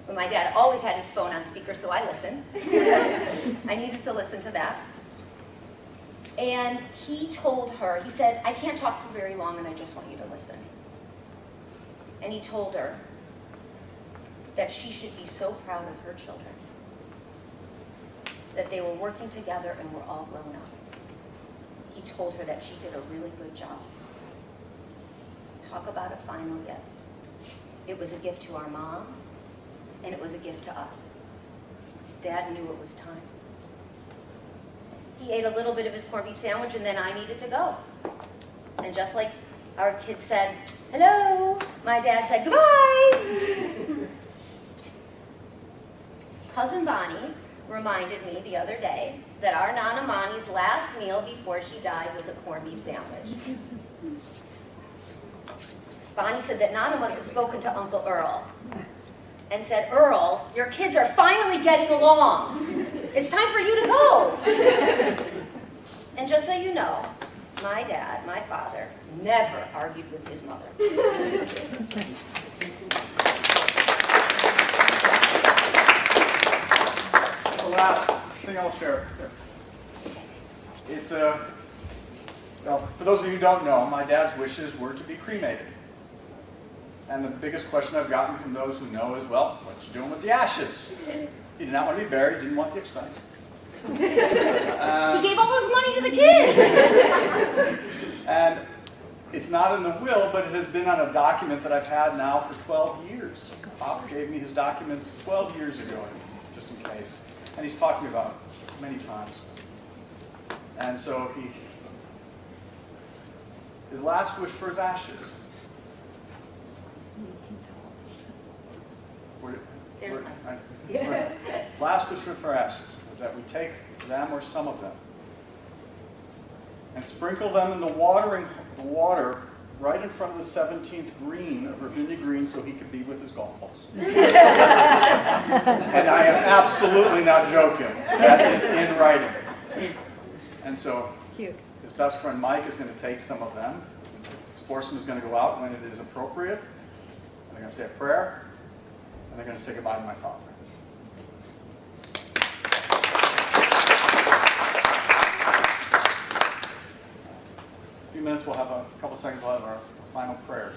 C: But my dad always had his phone on speaker, so I listened. I needed to listen to that. And he told her, he said, I can't talk for very long, and I just want you to listen. And he told her that she should be so proud of her children, that they were working together and were all grown up. He told her that she did a really good job. Talk about a final gift. It was a gift to our mom, and it was a gift to us. Dad knew it was time. He ate a little bit of his corned beef sandwich, and then I needed to go. And just like our kids said, hello, my dad said goodbye. Cousin Bonnie reminded me the other day that our Nana Monty's last meal before she died was a corned beef sandwich. Bonnie said that Nana must have spoken to Uncle Earl and said, Earl, your kids are finally getting along. It's time for you to go. And just so you know, my dad, my father, never argued with his mother.
A: The last thing I'll share. It's well, for those of you who don't know, my dad's wishes were to be cremated. And the biggest question I've gotten from those who know is, well, what you doing with the ashes? He did not want to be buried, didn't want the expense.
C: He gave all his money to the kids.
A: And it's not in the will, but it has been on a document that I've had now for 12 years. Pop gave me his documents 12 years ago, just in case. And he's talked to me about it many times. And so his last wish for his ashes. Last wish for ashes was that we take them or some of them and sprinkle them in the water right in front of the 17th green of Ravinia Green so he could be with his golf balls. And I am absolutely not joking. That is in writing. And so his best friend Mike is going to take some of them. Sportsman is going to go out when it is appropriate. And they're going to say a prayer. And they're going to say goodbye to my father. In a few minutes, we'll have a couple seconds, we'll have our final prayers.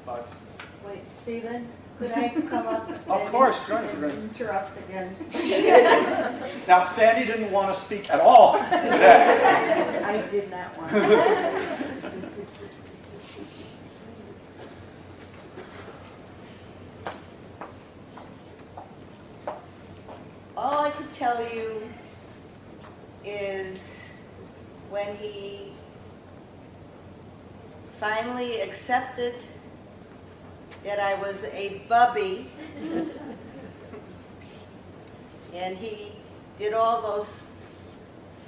A: But
D: Wait, Stephen, could I come up
A: of course, join us.
D: and interrupt again?
A: Now, Sandy didn't want to speak at all today.
D: I did not want to. All I could tell you is when he finally accepted that I was a bubby, and he did all those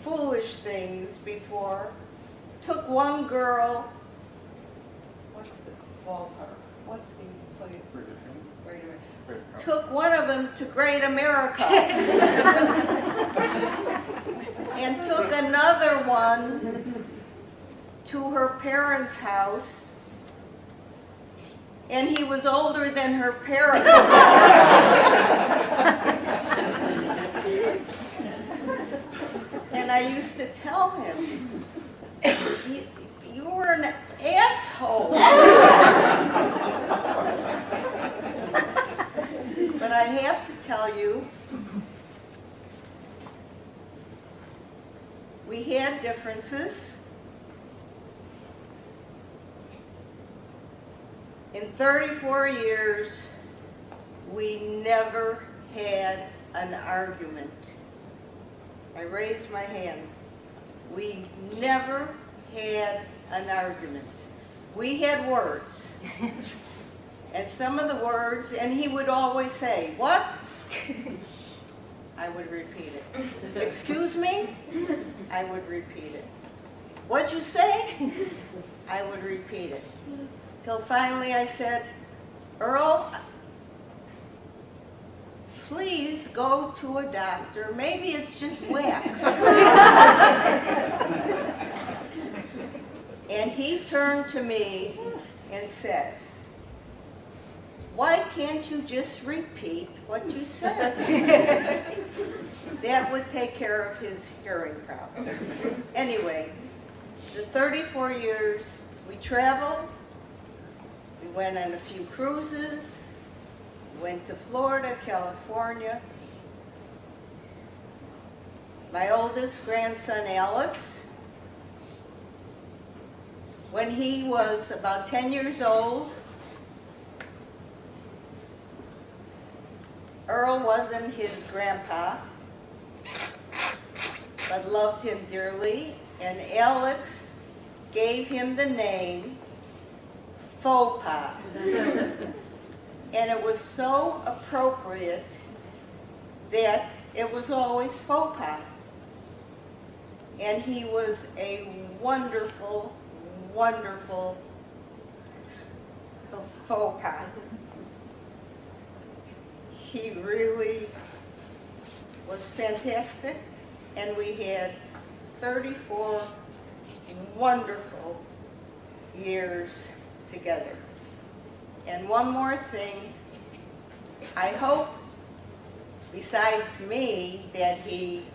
D: foolish things before, took one girl, what's the ballpark? What's the play? Took one of them to Great America and took another one to her parents' house, and he was older than her parents. And I used to tell him, you were an asshole. But I have to tell you, we had differences. In 34 years, we never had an argument. I raised my hand. We never had an argument. We had words. And some of the words, and he would always say, what? I would repeat it. Excuse me? I would repeat it. What'd you say? I would repeat it. Till finally I said, Earl, please go to a doctor. Maybe it's just wax. And he turned to me and said, why can't you just repeat what you said? That would take care of his hearing problem. Anyway, the 34 years, we traveled, we went on a few cruises, went to Florida, California. My oldest grandson, Alex, when he was about 10 years old, Earl wasn't his grandpa, but loved him dearly, and Alex gave him the name Faux Pas. And it was so appropriate that it was always faux pas. And he was a wonderful, wonderful faux pas. He really was fantastic, and we had 34 wonderful years together. And one more thing, I hope, besides me, that he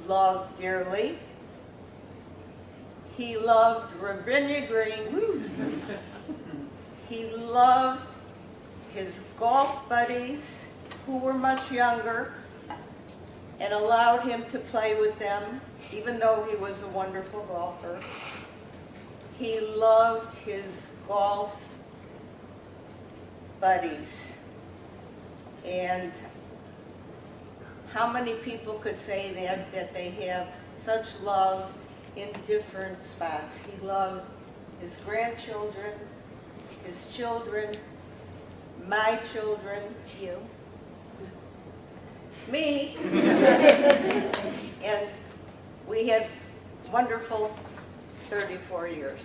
D: loved dearly, he loved Ravinia Green. He loved his golf buddies, who were much younger, and allowed him to play with them, even though he was a wonderful golfer. He loved his golf buddies. And how many people could say that they have such love in different spots? He loved his grandchildren, his children, my children,
C: You.
D: me, and we had wonderful 34 years.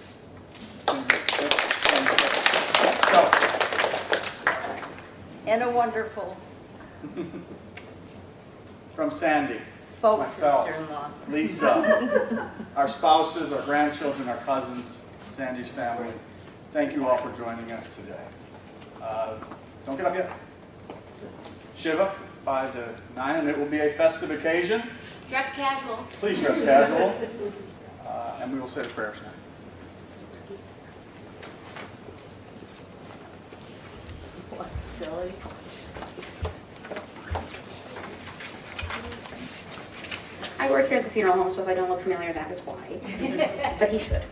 D: And a wonderful
A: From Sandy,
D: folk
A: myself,
D: sister-in-law.
A: Lisa, our spouses, our grandchildren, our cousins, Sandy's family, thank you all for joining us today. Don't get up yet. Shiva, 5 to 9, and it will be a festive occasion.
C: Dress casual.
A: Please dress casual, and we will say the prayers now.
D: What, silly?
M: I work here at the funeral home, so if I don't look familiar, that is why. But he should.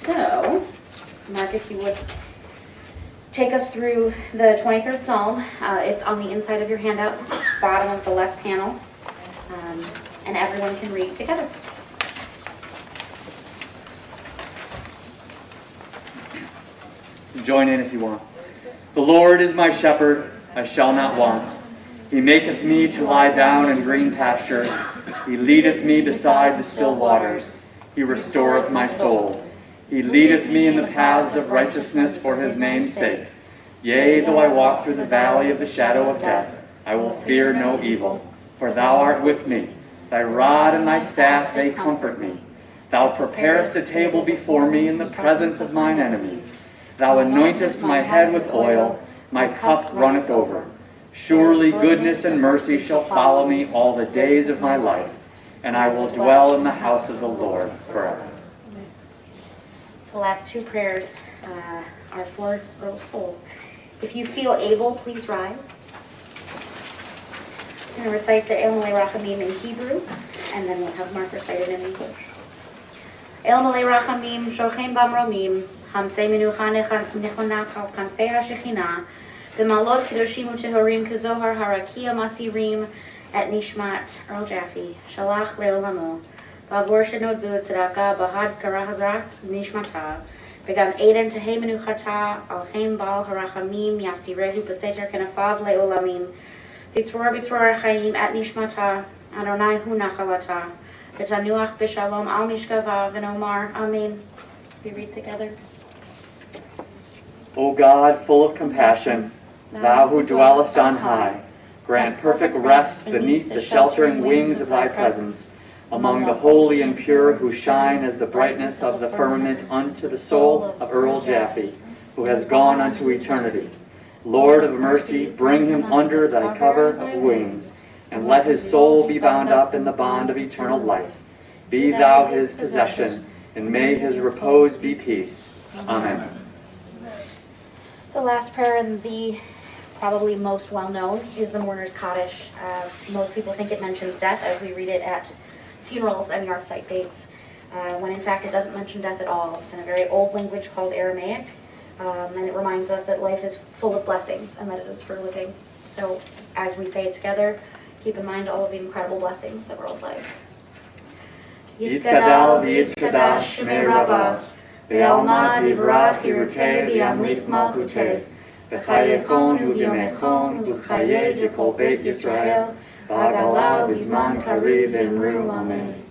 M: So, Mark, if you would take us through the 23rd Psalm. It's on the inside of your handouts, bottom of the left panel, and everyone can read together.
H: Join in if you want. The Lord is my shepherd, I shall not want. He maketh me to lie down in green pastures. He leadeth me beside the still waters. He restoreth my soul. He leadeth me in the paths of righteousness for his name's sake. Yea, though I walk through the valley of the shadow of death, I will fear no evil, for thou art with me. Thy rod and thy staff, they comfort me. Thou preparest a table before me in the presence of mine enemies. Thou anointest my head with oil, my cup runneth over. Surely goodness and mercy shall follow me all the days of my life, and I will dwell in the house of the Lord forever.
M: The last two prayers are for Earl's soul. If you feel able, please rise. I'm going to recite the El Malay Rachamim in Hebrew, and then we'll have Mark recite it in English. El Malay Rachamim, Shochem Bamromim, Hamsei Menucha Nechonach Al Kanfei HaShekhinah, B'malot Kedoshim Utehorim Kezohar Harakia Masirim, Et Nishmat Earl Jaffe, Shalach Leolamo, Bavor Shenod V'Tzedakah Bahad Karahazrat Nishmata, Begam Eden Tehei Menuchata, Al-Chem Baal Harachamim, Yastirehu Beseter Kenafav Leolamim, Vitzror Chaim Et Nishmata, Adonai Hu Nachalata, V'tanuach B'Shalom Al Mishkava V'Nomar, Amen. We read together.
H: O God, full of compassion, thou who dwellest on high, grant perfect rest beneath the sheltering wings of thy presence, among the holy and pure who shine as the brightness of the firmament unto the soul of Earl Jaffe, who has gone unto eternity. Lord of mercy, bring him under thy cover of wings, and let his soul be bound up in the bond of eternal life. Be thou his possession, and may his repose be peace. Amen.
M: The last prayer, and the probably most well-known, is the Mourner's Kaddish. Most people think it mentions death, as we read it at funerals and yahrzeit dates, when in fact it doesn't mention death at all. It's in a very old language called Aramaic, And it reminds us that life is full of blessings and that it is for living. So as we say it together, keep in mind all of the incredible blessings of Earl's life.
H: Yitgadal v'yitkadash shmei Rabbav, ve'alma divrach yiruteh v'yamlik malchuteh, v'chayekon u'yamechon u'chayeh dekol beit Yisrael, v'agala b'zman kariv v'imru amen.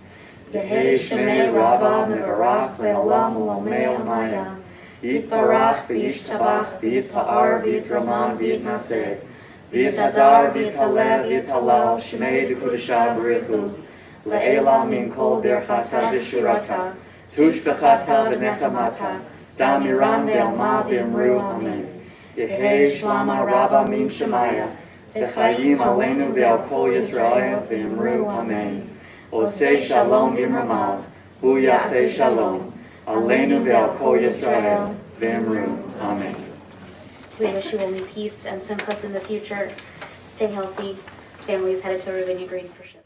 H: Yehei shmei Rabbav mevarach le'olam u'omei omayam. Yitbarach v'yishtabach v'yitpa'ar v'yitraman v'yitnaseh, v'yitadar v'yitaleh v'yitalal shmei dekudashah b'richu, Le'ela min kol berchata v'shurata, tush b'chata v'nechamata, damiram ve'alma v'imru amen. Yehei shlama rabba min shemaya, v'chayim aleinu ve'al kol Yisrael v'imru amen. Osei shalom v'imramav, hu yasei shalom, aleinu ve'al kol Yisrael v'imru amen.
M: We wish you only peace and simplicity in the future. Stay healthy. Families headed to Ravinia Green for sure.